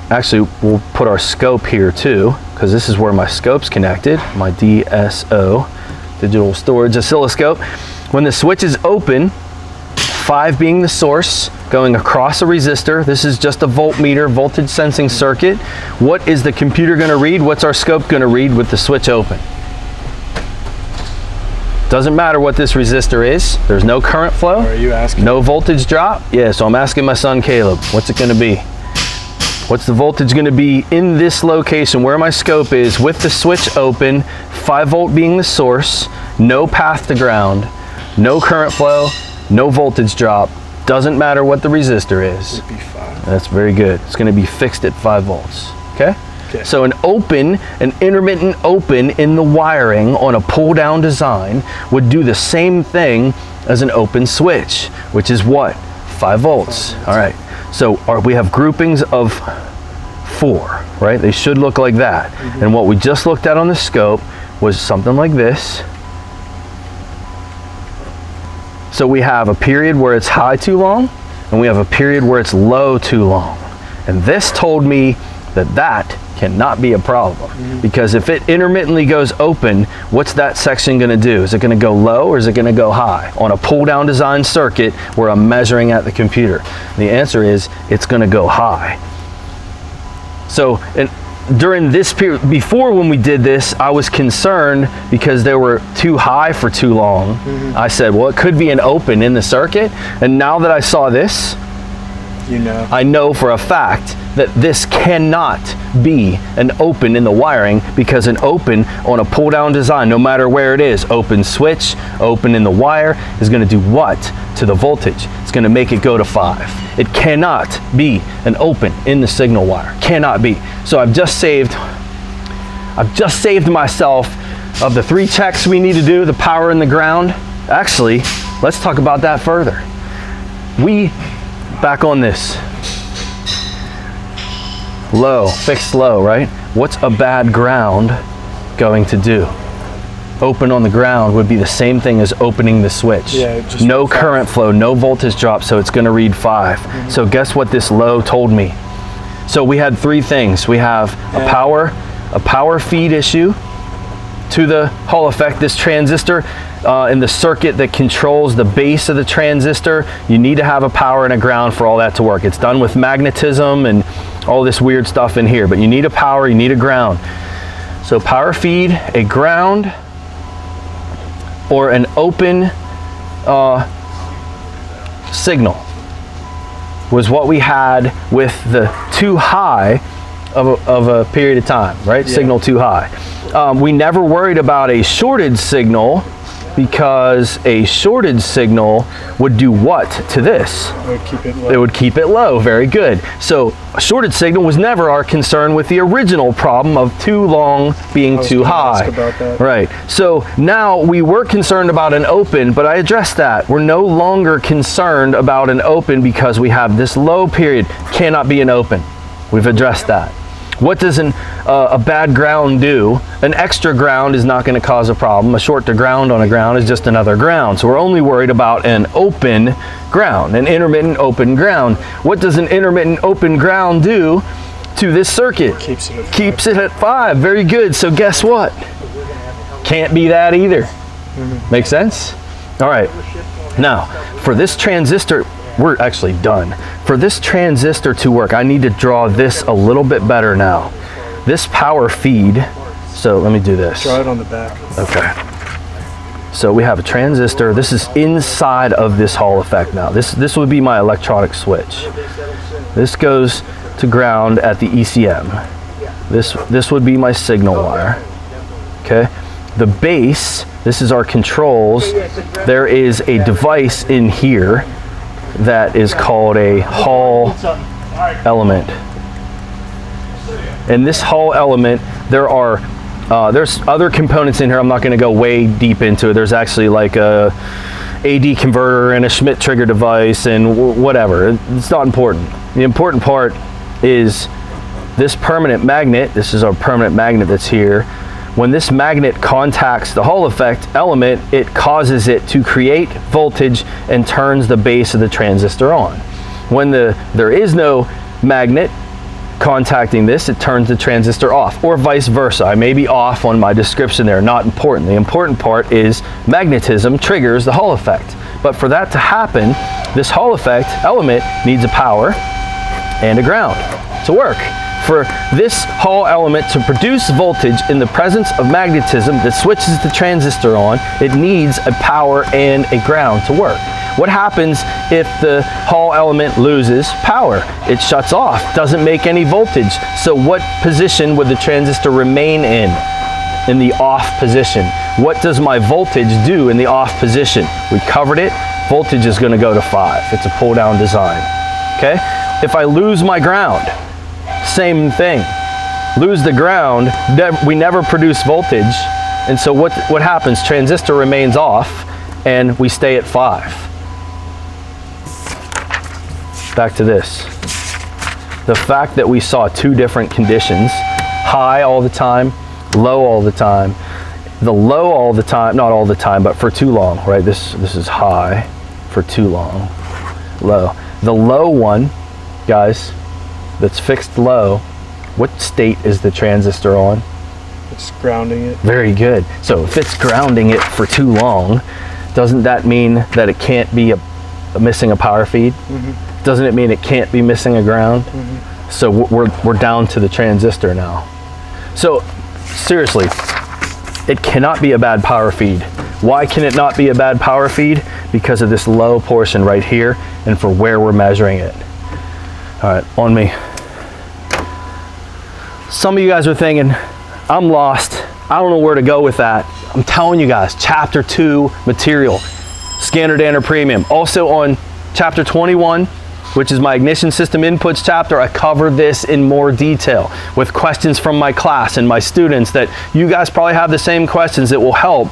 actually we'll put our scope here too, because this is where my scope's connected, my DSO, digital storage oscilloscope. When the switch is open, 5 being the source, going across a resistor. This is just a voltmeter, voltage sensing circuit. What is the computer going to read? What's our scope going to read with the switch open? Doesn't matter what this resistor is. There's no current flow. Or are you asking? No voltage drop. Yeah, so I'm asking my son Caleb, what's it going to be? What's the voltage going to be in this location where my scope is with the switch open, 5 volt being the source, no path to ground, no current flow, no voltage drop. Doesn't matter what the resistor is. It'd be 5. That's very good. It's going to be fixed at 5 volts. Okay? Okay. So an open, an intermittent open in the wiring on a pull down design would do the same thing as an open switch, which is what? 5 volts. All right, so we have groupings of 4, right? They should look like that. And what we just looked at on the scope was something like this. So we have a period where it's high too long, and we have a period where it's low too long. And this told me that that cannot be a problem, because if it intermittently goes open, what's that section going to do? Is it going to go low or is it going to go high on a pull down design circuit where I'm measuring at the computer? The answer is it's going to go high. So during this period, before when we did this, I was concerned because they were too high for too long. I said, well, it could be an open in the circuit. And now that I saw this, I know for a fact that this cannot be an open in the wiring, because an open on a pull down design, no matter where it is, open switch, open in the wire, is going to do what to the voltage? It's going to make it go to 5. It cannot be an open in the signal wire. Cannot be. So I've just saved myself of the 3 checks we need to do, the power and the ground. Actually, let's talk about that further. Back on this. Low, fixed low, right? What's a bad ground going to do? Open on the ground would be the same thing as opening the switch. Yeah, just no current flow, no voltage drop, so it's going to read 5. So guess what this low told me? So we had 3 things. We have a power feed issue to the Hall effect. This transistor in the circuit that controls the base of the transistor, you need to have a power and a ground for all that to work. It's done with magnetism and all this weird stuff in here, but you need a power, you need a ground. So power feed, a ground, or an open signal was what we had with the too high of a period of time, right? Yeah. Signal too high. We never worried about a shorted signal, because a shorted signal would do what to this? It would keep it low. It would keep it low. Very good. So a shorted signal was never our concern with the original problem of too long being too high. Ask about that. Right. So now we were concerned about an open, but I addressed that. We're no longer concerned about an open because we have this low period. Cannot be an open. We've addressed that. What does a bad ground do? An extra ground is not going to cause a problem. A short to ground on a ground is just another ground. So we're only worried about an open ground, an intermittent open ground. What does an intermittent open ground do to this circuit? Keeps it at 5. Very good. So guess what? Can't be that either. Make sense? All right. Now, for this transistor, we're actually done. For this transistor to work, I need to draw this a little bit better now. This power feed, so let me do this. Draw it on the back. Okay. So we have a transistor. This is inside of this Hall effect now. This would be my electronic switch. This goes to ground at the ECM. This would be my signal wire. Okay. The base, this is our controls. There is a device in here that is called a Hall element. And this Hall element, there's other components in here. I'm not going to go way deep into it. There's actually like a AD converter and a Schmitt trigger device and whatever. It's not important. The important part is this permanent magnet. This is our permanent magnet that's here. When this magnet contacts the Hall effect element, it causes it to create voltage and turns the base of the transistor on. When there is no magnet contacting this, it turns the transistor off, or vice versa. I may be off on my description there, not important. The important part is magnetism triggers the Hall effect. But for that to happen, this Hall effect element needs a power and a ground to work. For this Hall element to produce voltage in the presence of magnetism that switches the transistor on, it needs a power and a ground to work. What happens if the Hall element loses power? It shuts off, doesn't make any voltage. So what position would the transistor remain in? In the off position. What does my voltage do in the off position? We covered it. Voltage is going to go to 5. It's a pull down design. Okay? If I lose my ground, same thing. Lose the ground, we never produce voltage, and so what happens? Transistor remains off and we stay at 5. back to this. The fact that we saw two different conditions, high all the time, low all the time. The low all the time, not all the time, but for too long, right? This is high for too long, low. The low one, guys, that's fixed low, what state is the transistor on? It's grounding it. Very good. So if it's grounding it for too long, doesn't that mean that it can't be missing a power feed? Mm-hmm. Doesn't it mean it can't be missing a ground? Mm-hmm. So we're down to the transistor now. So seriously, it cannot be a bad power feed. Why can it not be a bad power feed? Because of this low portion right here and for where we're measuring it. All right, on me. Some of you guys are thinking, I'm lost. I don't know where to go with that. I'm telling you guys, chapter 2 material, Standard and Premium. Also on chapter 21, which is my ignition system inputs chapter, I cover this in more detail with questions from my class and my students that you guys probably have the same questions that will help.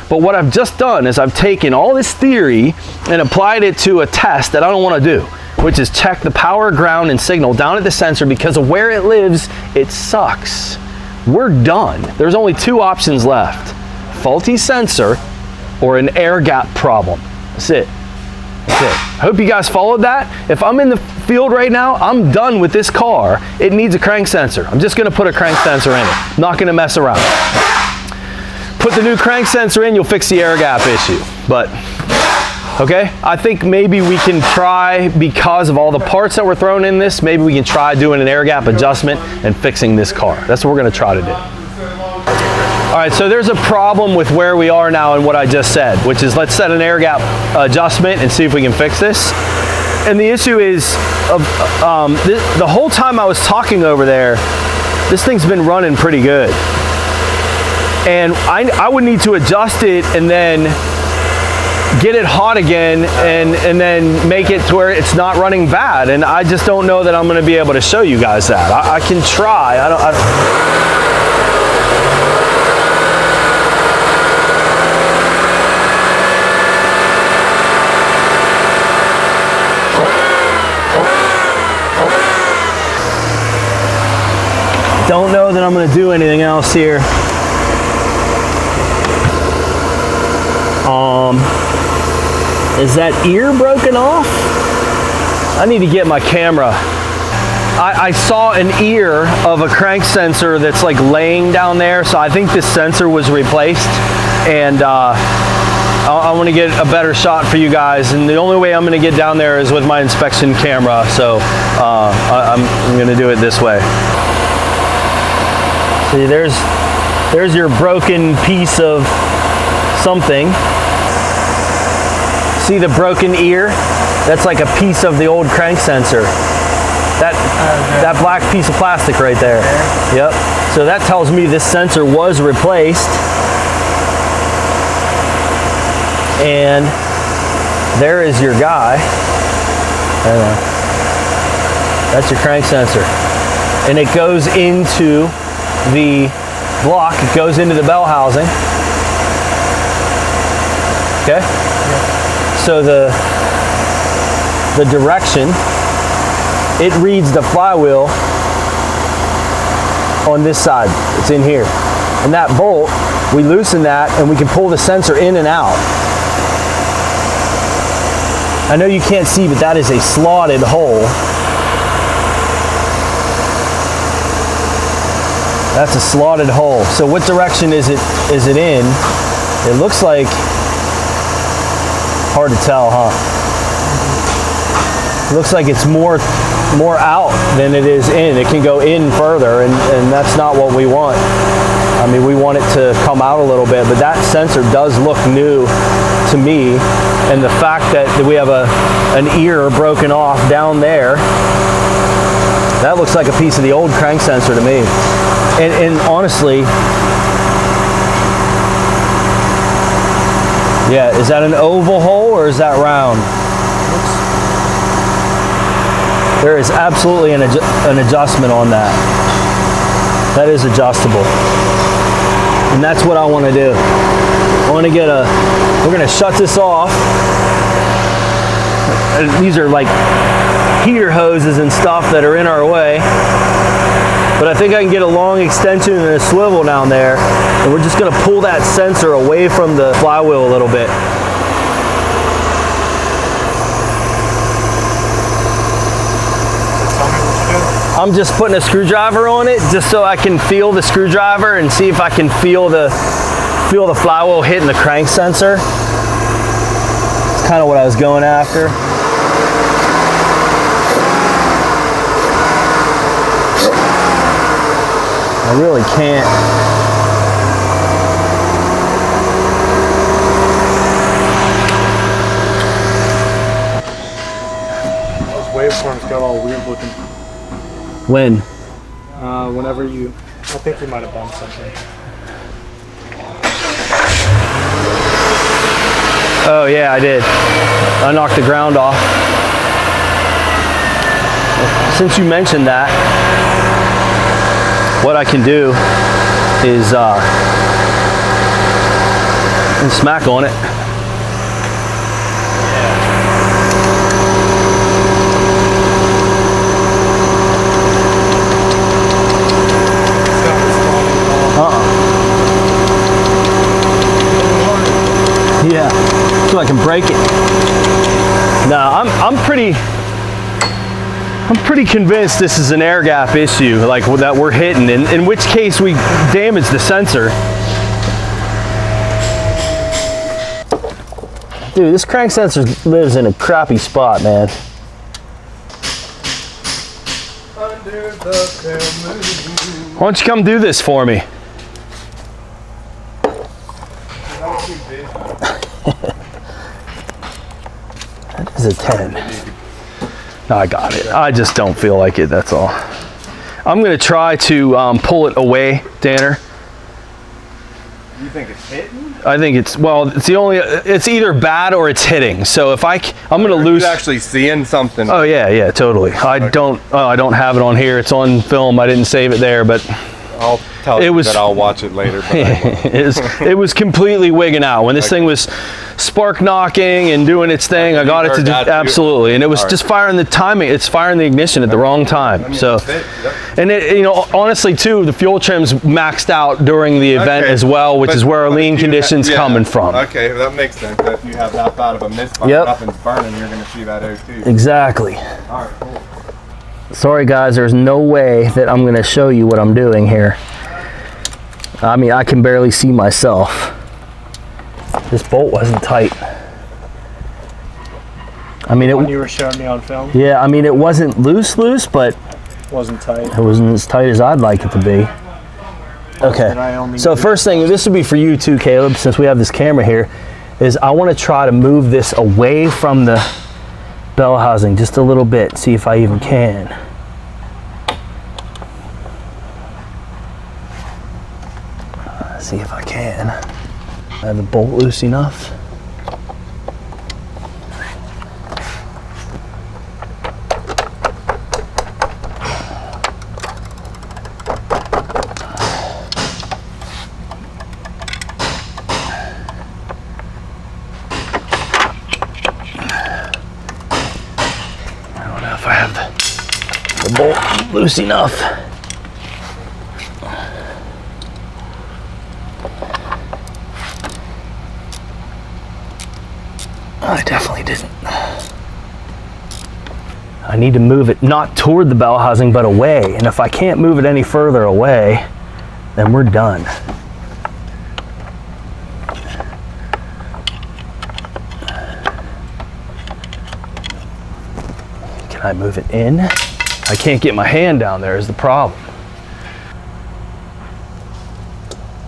But what I've just done is I've taken all this theory and applied it to a test that I don't want to do, which is check the power, ground, and signal down at the sensor. Because of where it lives, it sucks. We're done. There's only two options left: faulty sensor or an air gap problem. That's it. That's it. I hope you guys followed that. If I'm in the field right now, I'm done with this car. It needs a crank sensor. I'm just gonna put a crank sensor in it. I'm not gonna mess around. Put the new crank sensor in, you'll fix the air gap issue. But, okay, I think maybe we can try, because of all the parts that were thrown in this, maybe we can try doing an air gap adjustment and fixing this car. That's what we're gonna try to do. All right, so there's a problem with where we are now and what I just said, which is let's set an air gap adjustment and see if we can fix this. And the issue is, the whole time I was talking over there, this thing's been running pretty good. And I would need to adjust it and then get it hot again and then make it to where it's not running bad. And I just don't know that I'm gonna be able to show you guys that. I can try. Don't know that I'm gonna do anything else here. Is that ear broken off? I need to get my camera. I saw an ear of a crank sensor that's like laying down there, so I think this sensor was replaced, and I want to get a better shot for you guys, and the only way I'm going to get down there is with my inspection camera, so I'm going to do it this way. See, there's your broken piece of something. See the broken ear? That's like a piece of the old crank sensor. That black piece of plastic right there. Yep. So that tells me this sensor was replaced. And there is your guy. That's your crank sensor. And it goes into the block. It goes into the bell housing. Okay? So the direction, it reads the flywheel on this side. It's in here. And that bolt, we loosen that and we can pull the sensor in and out. I know you can't see, but that is a slotted hole. That's a slotted hole. So what direction is it in? It looks like, hard to tell, huh? Looks like it's more out than it is in. It can go in further, and that's not what we want. I mean, we want it to come out a little bit, but that sensor does look new to me, and the fact that we have an ear broken off down there, that looks like a piece of the old crank sensor to me. And honestly, yeah, is that an oval hole or is that round? There is absolutely an adjustment on that. That is adjustable. And that's what I want to do. I want to get we're going to shut this off. These are like heater hoses and stuff that are in our way. But I think I can get a long extension and a swivel down there, and we're just gonna pull that sensor away from the flywheel a little bit. I'm just putting a screwdriver on it just so I can feel the screwdriver and see if I can feel the flywheel hitting the crank sensor. It's kind of what I was going after. I really can't. Those waveforms got all weird looking. When? Whenever you, I think we might have bumped something. Oh yeah, I did. I knocked the ground off. Since you mentioned that, what I can do is smack on it. Yeah, so I can break it. No, I'm pretty convinced this is an air gap issue, like that we're hitting, in which case we damage the sensor. Dude, this crank sensor lives in a crappy spot, man. Why don't you come do this for me? That is a 10. No, I got it. I just don't feel like it, that's all. I'm gonna try to pull it away, Danner. You think it's hitting? I think it's, well, it's either bad or it's hitting. So if I'm gonna lose. You're actually seeing something. Oh yeah, totally. I don't have it on here. It's on film. I didn't save it there, but I'll tell you that I'll watch it later. But it was completely wigging out when this thing was spark knocking and doing its thing. I got it to do, absolutely, and it was just firing the timing. It's firing the ignition at the wrong time. So, and it, honestly too, the fuel trim's maxed out during the event as well, which is where our lean condition's coming from. Okay, that makes sense. If you have that bad of a misfire, nothing's burning, you're going to see that O2. Exactly. All right, cool. Sorry guys, there's no way that I'm going to show you what I'm doing here. I mean, I can barely see myself. This bolt wasn't tight. I mean, when you were showing me on film? Yeah, I mean, it wasn't loose, but wasn't tight. It wasn't as tight as I'd like it to be. Okay, so first thing, this would be for you too, Caleb, since we have this camera here, is I want to try to move this away from the bell housing just a little bit, see if I even can. See if I can. I have the bolt loose enough. I don't know if I have the bolt loose enough. I definitely didn't. I need to move it not toward the bell housing, but away. And if I can't move it any further away, then we're done. Can I move it in? I can't get my hand down there is the problem.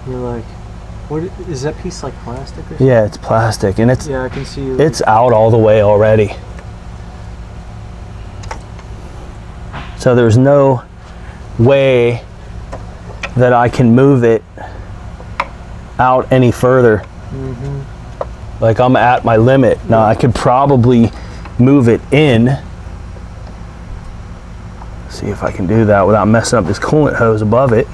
You're like, what is that piece, like plastic or something? Yeah, it's plastic, and it's, yeah, I can see you. It's out all the way already. So there's no way that I can move it out any further. Mm-hmm. Like I'm at my limit. Now I could probably move it in. See if I can do that without messing up this coolant hose above it.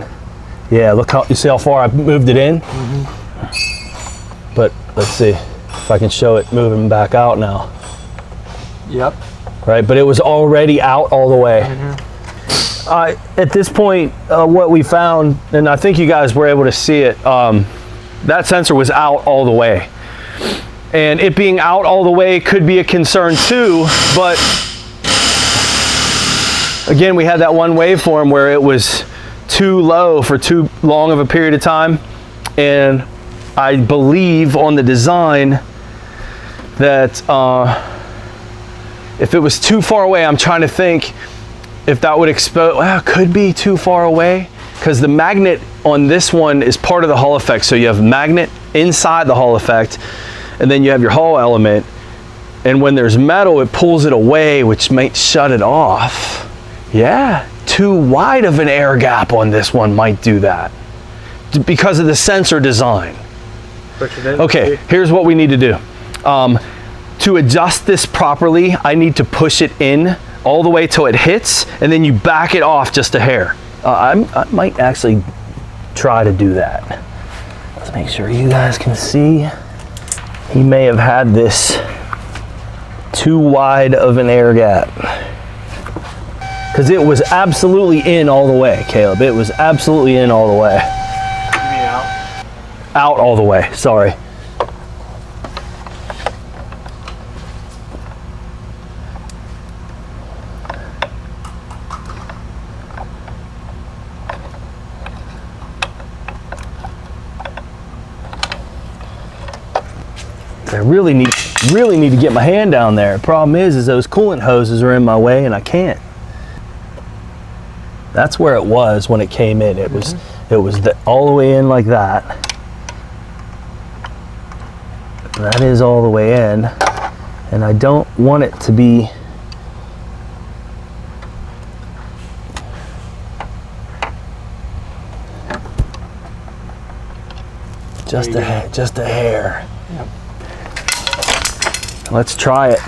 Yeah, look how, you see how far I moved it in? Mm-hmm. But let's see if I can show it moving back out now. Yep. right? But it was already out all the way. At this point, what we found, and I think you guys were able to see it, that sensor was out all the way. And it being out all the way could be a concern too, but again, we had that one waveform where it was too low for too long of a period of time. And I believe on the design that if it was too far away, I'm trying to think if that would expose, well, it could be too far away, because the magnet on this one is part of the Hall effect. So you have magnet inside the Hall effect, and then you have your Hall element. And when there's metal, it pulls it away, which might shut it off. Yeah, too wide of an air gap on this one might do that because of the sensor design. Okay, here's what we need to do. To adjust this properly, I need to push it in all the way till it hits, and then you back it off just a hair. I might actually try to do that. Let's make sure you guys can see. He may have had this too wide of an air gap, because it was absolutely in all the way, Caleb. It was absolutely in all the way. You mean out? Out all the way, sorry. I really need to get my hand down there. Problem is those coolant hoses are in my way and I can't. That's where it was when it came in. It was all the way in like that. That is all the way in, and I don't want it to be just a hair. Yep. Let's try it.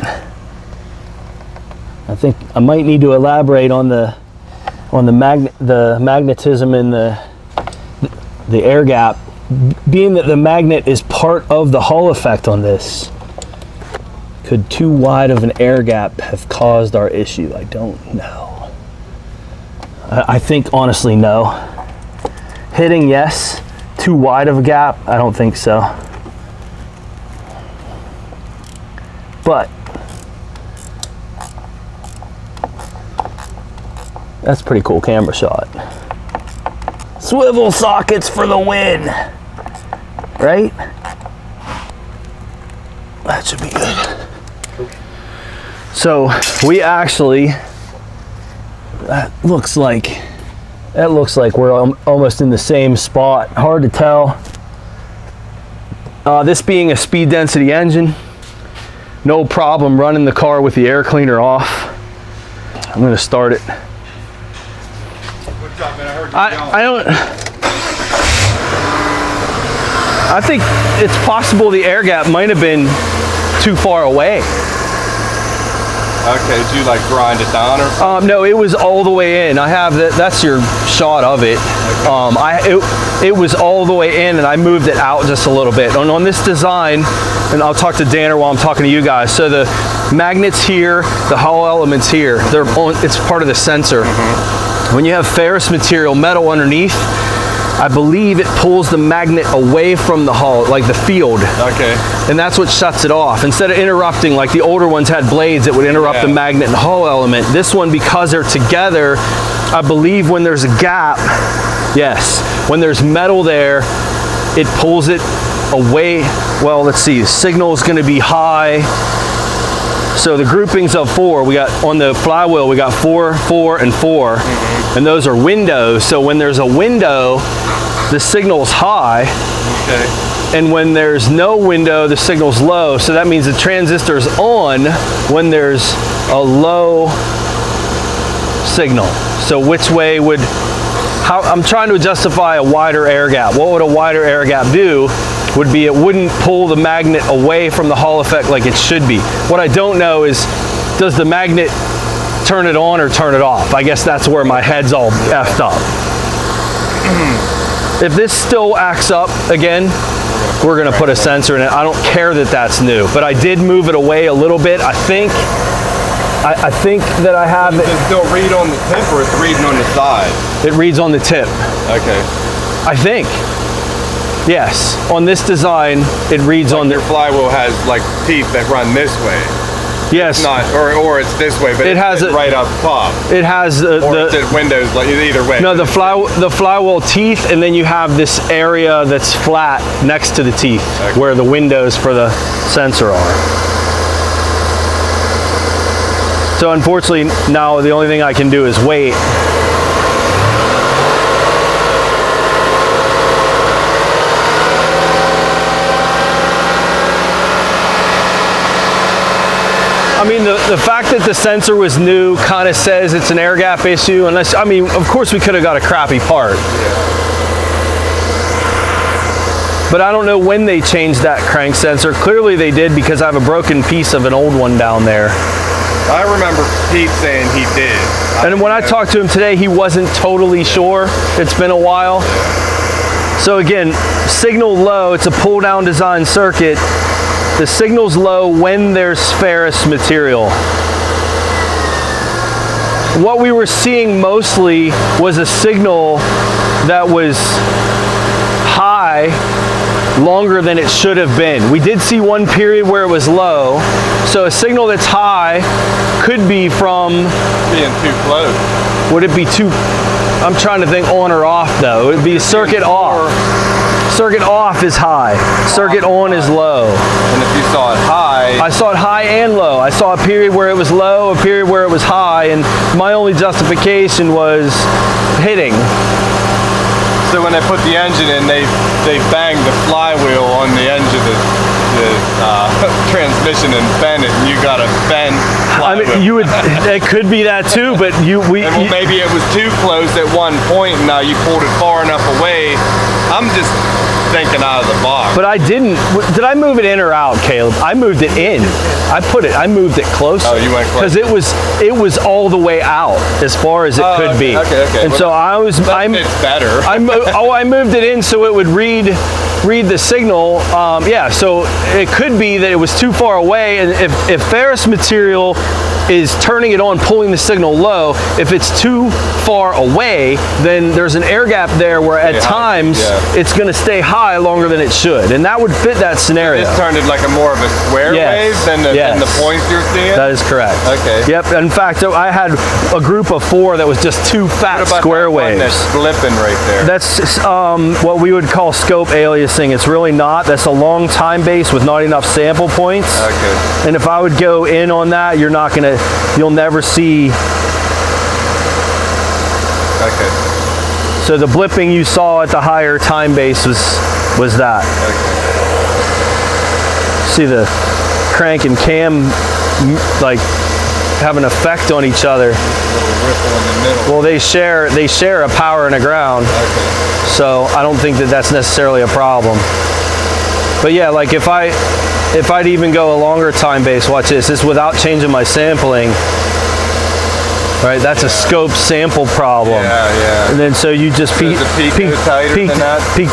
I think I might need to elaborate on the magnetism in the air gap, being that the magnet is part of the Hall effect on this. Could too wide of an air gap have caused our issue? I don't know. I think honestly no. Hitting, yes. Too wide of a gap, I don't think so. But that's a pretty cool camera shot. Swivel sockets for the win, right? That should be good. So we actually, that looks like we're almost in the same spot. Hard to tell. This being a speed density engine, no problem running the car with the air cleaner off. I'm gonna start it. What's up, man? I think it's possible the air gap might have been too far away. Okay, did you like grind it down or? No, it was all the way in. I have that's your shot of it. It was all the way in, and I moved it out just a little bit. And on this design, and I'll talk to Danner while I'm talking to you guys. So the magnets here, the Hall elements here, it's part of the sensor. When you have ferrous material, metal underneath, I believe it pulls the magnet away from the Hall, like the field. Okay. And that's what shuts it off. Instead of interrupting, like the older ones had blades, it would interrupt the magnet and Hall element. This one, because they're together, I believe when there's a gap, yes, when there's metal there, it pulls it away. Well, let's see, the signal is going to be high. So the groupings of 4, we got on the flywheel, we got 4, 4, and 4, and those are windows. So when there's a window, the signal's high, and when there's no window, the signal's low. So that means the transistor's on when there's a low signal. So which way would, I'm trying to justify a wider air gap. What would a wider air gap do? Would be it wouldn't pull the magnet away from the Hall effect like it should be. What I don't know is, does the magnet turn it on or turn it off? I guess that's where my head's all effed up. If this still acts up again, we're gonna put a sensor in it. I don't care that that's new, but I did move it away a little bit. I I think that I have Does it still read on the tip or it's reading on the side? it reads on the tip. Okay. I think. Yes, on this design, it reads on Your the, flywheel has like teeth that run this way. yes. Not, or it's this way, but It has it's a- right up top. It has Or it's at windows, like either way. no, the flywheel teeth, and then you have this area that's flat next to the teeth, Okay. where the windows for the sensor are. So unfortunately, now the only thing I can do is wait. I mean, the fact that the sensor was new kind of says it's an air gap issue, unless, I mean, of course we could have got a crappy part. But I don't know when they changed that crank sensor. Clearly they did, because I have a broken piece of an old one down there. I remember Pete saying he did. And when I talked to him today, he wasn't totally sure. It's been a while. So again, signal low, it's a pull down design circuit. The signal's low when there's ferrous material. What we were seeing mostly was a signal that was high longer than it should have been. We did see one period where it was low. So a signal that's high could be from, Being too close. would it be too, I'm trying to think on or off though. It would be circuit off. Circuit off is high. Circuit on is low. And if you saw it high, I saw it high and low. I saw a period where it was low, a period where it was high, and my only justification was hitting. so when they put the engine in, they banged the flywheel on the edge of the transmission and bent it, and you got a bent I flywheel. mean, you would. It could be that too, but And well, maybe it was too close at one point, and now you pulled it far enough away. I'm just thinking out of the box. But I didn't. Did I move it in or out, Caleb? I moved it in. I moved it closer. Oh, you went closer. Because it was all the way out as far as it could okay, be. okay. And Well, so it's better. I moved it in so it would read the signal. Yeah, so it could be that it was too far away, and if ferrous material is turning it on, pulling the signal low, if it's too far away, then there's an air gap there where at times it's going to stay high longer than it should, and that would fit that scenario. This turned it like a more of a square wave than the points you're seeing? That is correct. Okay. Yep. In fact, I had a group of 4 that was just 2 fat What about square that one waves. that's flipping right there? That's what we would call scope aliasing. It's really not. That's a long time base with not enough sample points. Okay. And if I would go in on that, you'll never see. Okay. So the blipping you saw at the higher time base was that. See the crank and cam like have an effect on each other. Little ripple in the middle. Well, they share a power and a ground. Okay. So I don't think that that's necessarily a problem. But yeah, like if I'd even go a longer time base, watch this. This is without changing my sampling. Right, that's a scope sample problem. Yeah. And then so you just peak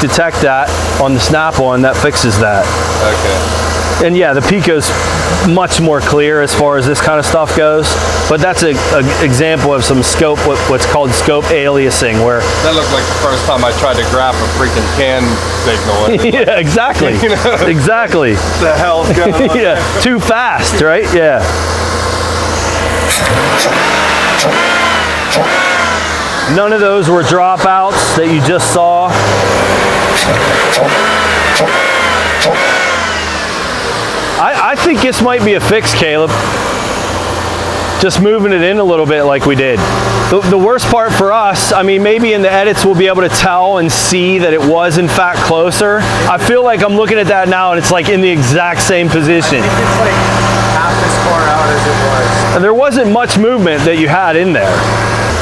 detect that on the snap-on, that fixes that. Okay. And yeah, the Pico's much more clear as far as this kind of stuff goes. But that's an example of some scope, what's called scope aliasing, where That looked like the first time I tried to graph a freaking can signal. yeah, exactly. You know? Exactly. What the hell's going on? Yeah, too fast, right? Yeah. None of those were dropouts that you just saw. I think this might be a fix, Caleb. Just moving it in a little bit like we did. The worst part for us, I mean, maybe in the edits we'll be able to tell and see that it was in fact closer. I feel like I'm looking at that now and it's like in the exact same position. I think it's like half as far out as it was. And there wasn't much movement that you had in there.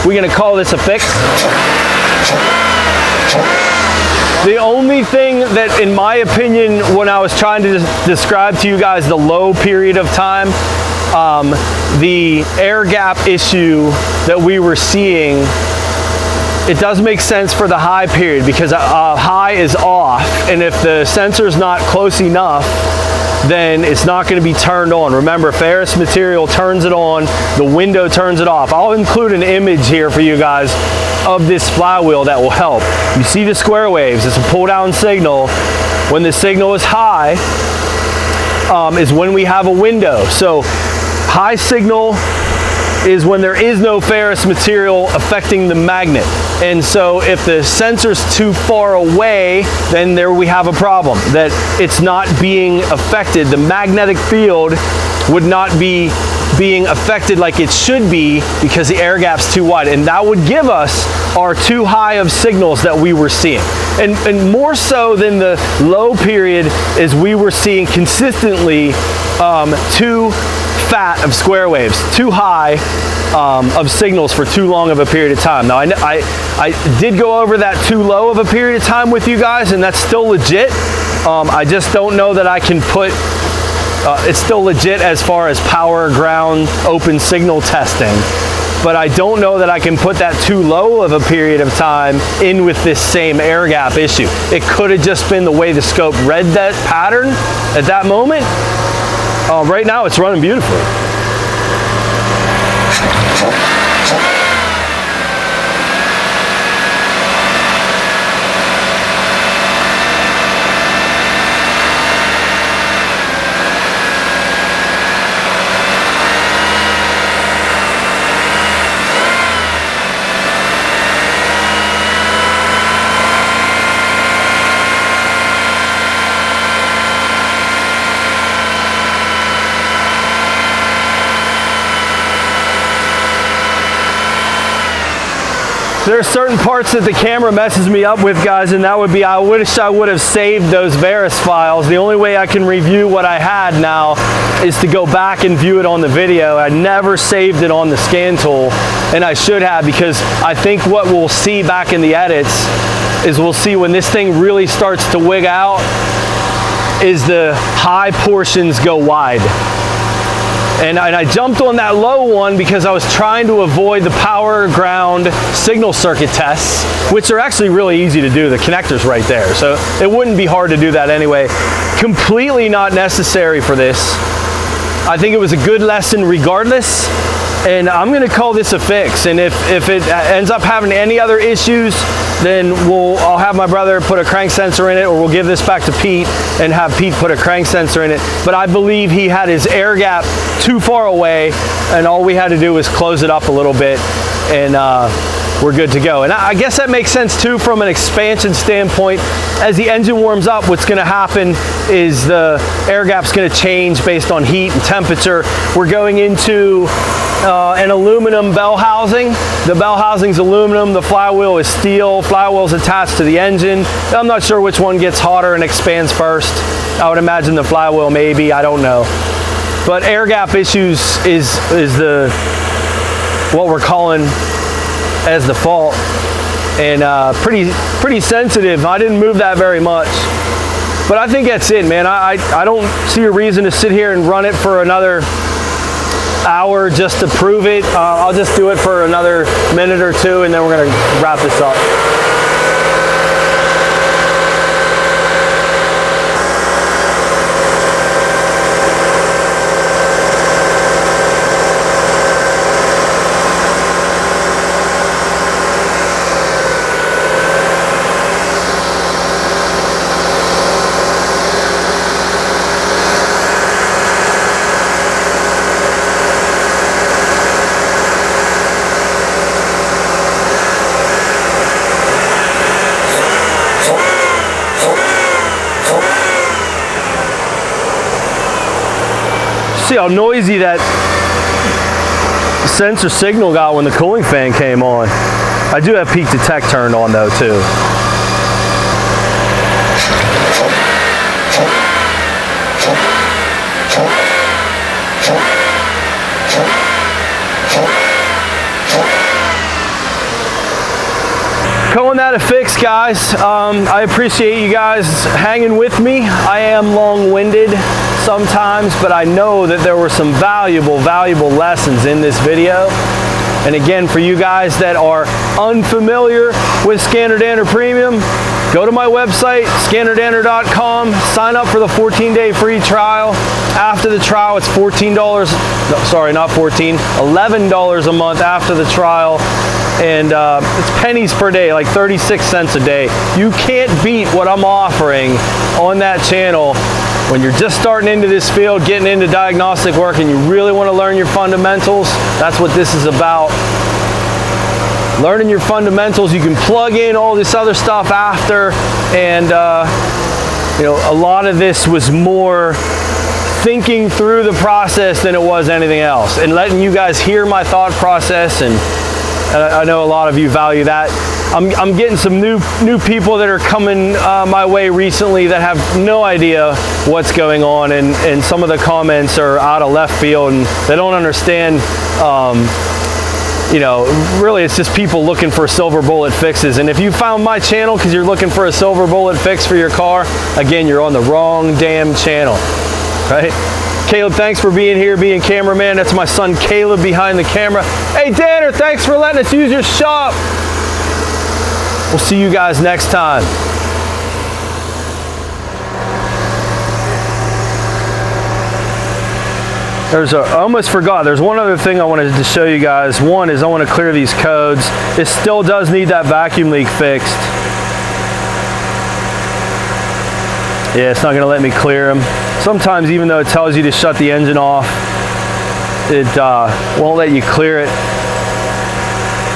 We're gonna call this a fix? The only thing that, in my opinion, when I was trying to describe to you guys the low period of time, the air gap issue that we were seeing, it does make sense for the high period because high is off, and if the sensor's not close enough, then it's not going to be turned on. Remember, ferrous material turns it on, the window turns it off. I'll include an image here for you guys of this flywheel that will help. You see the square waves, it's a pull down signal. When the signal is high, is when we have a window. So high signal is when there is no ferrous material affecting the magnet. And so if the sensor's too far away, then there we have a problem, that it's not being affected. The magnetic field would not be being affected like it should be because the air gap's too wide. And that would give us our too high of signals that we were seeing. And more so than the low period is we were seeing consistently too fat of square waves, too high of signals for too long of a period of time. Now I did go over that too low of a period of time with you guys, and that's still legit. I just don't know that I can put, it's still legit as far as power, ground, open signal testing. But I don't know that I can put that too low of a period of time in with this same air gap issue. It could have just been the way the scope read that pattern at that moment. Right now it's running beautifully. There are certain parts that the camera messes me up with, guys, and that would be, I wish I would have saved those Veris files. The only way I can review what I had now is to go back and view it on the video. I never saved it on the scan tool, and I should have, because I think what we'll see back in the edits is we'll see when this thing really starts to wig out is the high portions go wide. And I jumped on that low one because I was trying to avoid the power, ground, signal circuit tests, which are actually really easy to do. The connector's right there, so it wouldn't be hard to do that anyway. Completely not necessary for this. I think it was a good lesson regardless, and I'm gonna call this a fix. And if it ends up having any other issues, then I'll have my brother put a crank sensor in it, or we'll give this back to Pete and have Pete put a crank sensor in it. But I believe he had his air gap too far away, and all we had to do was close it up a little bit, and we're good to go. And I guess that makes sense too from an expansion standpoint. As the engine warms up, what's gonna happen is the air gap's gonna change based on heat and temperature. We're going into an aluminum bell housing. The bell housing's aluminum, the flywheel is steel, flywheel's attached to the engine. I'm not sure which one gets hotter and expands first. I would imagine the flywheel maybe, I don't know. But air gap issues is what we're calling as the fault, and pretty sensitive. I didn't move that very much, but I think that's it, man. I don't see a reason to sit here and run it for another hour just to prove it. I'll just do it for another minute or two, and then we're gonna wrap this up. See how noisy that sensor signal got when the cooling fan came on. I do have peak detect turned on though too. Calling that a fix, guys. I appreciate you guys hanging with me. I am long-winded sometimes, but I know that there were some valuable lessons in this video. And again, for you guys that are unfamiliar with Standard Premium, go to my website, scannerdanner.com, sign up for the 14-day free trial. After the trial, it's $11 a month after the trial. And it's pennies per day, like 36 cents a day. You can't beat what I'm offering on that channel when you're just starting into this field, getting into diagnostic work, and you really want to learn your fundamentals. That's what this is about. Learning your fundamentals. You can plug in all this other stuff after, and you know, a lot of this was more thinking through the process than it was anything else, and letting you guys hear my thought process. And I know a lot of you value that. I'm getting some new people that are coming my way recently that have no idea what's going on, and some of the comments are out of left field, and they don't understand. You know, really it's just people looking for silver bullet fixes. And if you found my channel because you're looking for a silver bullet fix for your car, again, you're on the wrong damn channel, right? Caleb, thanks for being here, being cameraman. That's my son Caleb behind the camera. Hey Danner, thanks for letting us use your shop. We'll see you guys next time. I almost forgot, there's one other thing I wanted to show you guys. One is I want to clear these codes. It still does need that vacuum leak fixed. Yeah, it's not going to let me clear them. Sometimes even though it tells you to shut the engine off, it won't let you clear it.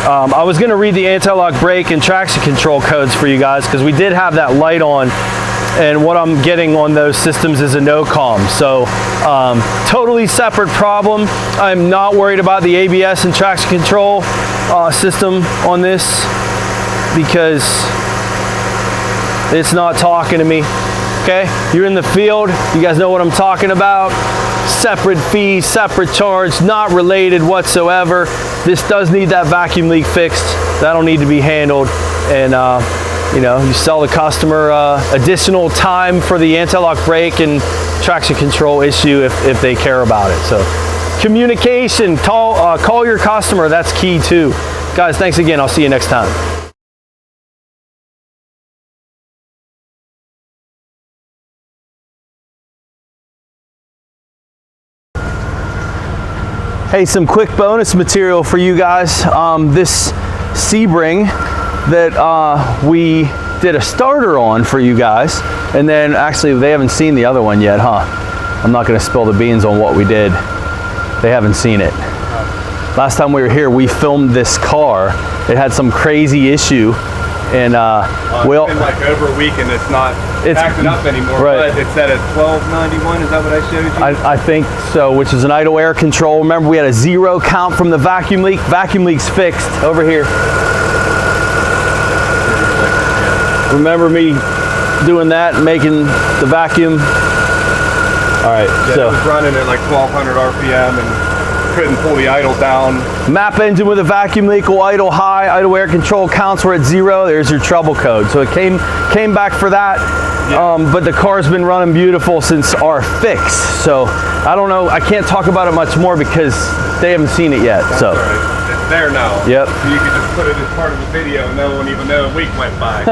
I was going to read the anti-lock brake and traction control codes for you guys because we did have that light on. And what I'm getting on those systems is a no-com. So totally separate problem. I'm not worried about the ABS and traction control system on this because it's not talking to me. Okay, you're in the field, you guys know what I'm talking about. Separate fee, separate charge, not related whatsoever. This does need that vacuum leak fixed. That'll need to be handled. And you know, you sell the customer additional time for the anti-lock brake and traction control issue if they care about it. So communication, call your customer, that's key too. Guys, thanks again, I'll see you next time. Hey, some quick bonus material for you guys. This Sebring that we did a starter on for you guys, and then actually they haven't seen the other one yet, huh? I'm not going to spill the beans on what we did. They haven't seen it. Last time we were here, we filmed this car. It had some crazy issue, and it's been like over a week and it's not acting up anymore. Right. But it's at a 1291. Is that what I showed you? I think so, which is an idle air control. Remember, we had a 0 count from the vacuum leak. Vacuum leak's fixed over here. Remember me doing that, making the vacuum? All right, yeah, so. It was running at like 1200 RPM and couldn't pull the idle down. Map engine with a vacuum leak will idle high. Idle air control counts were at 0. There's your trouble code. So it came back for that. Yeah. But the car's been running beautiful since our fix. So I don't know. I can't talk about it much more because they haven't seen it yet. That's so. All right. It's there now. Yep. So you can just put it as part of the video and no one even know a week went by.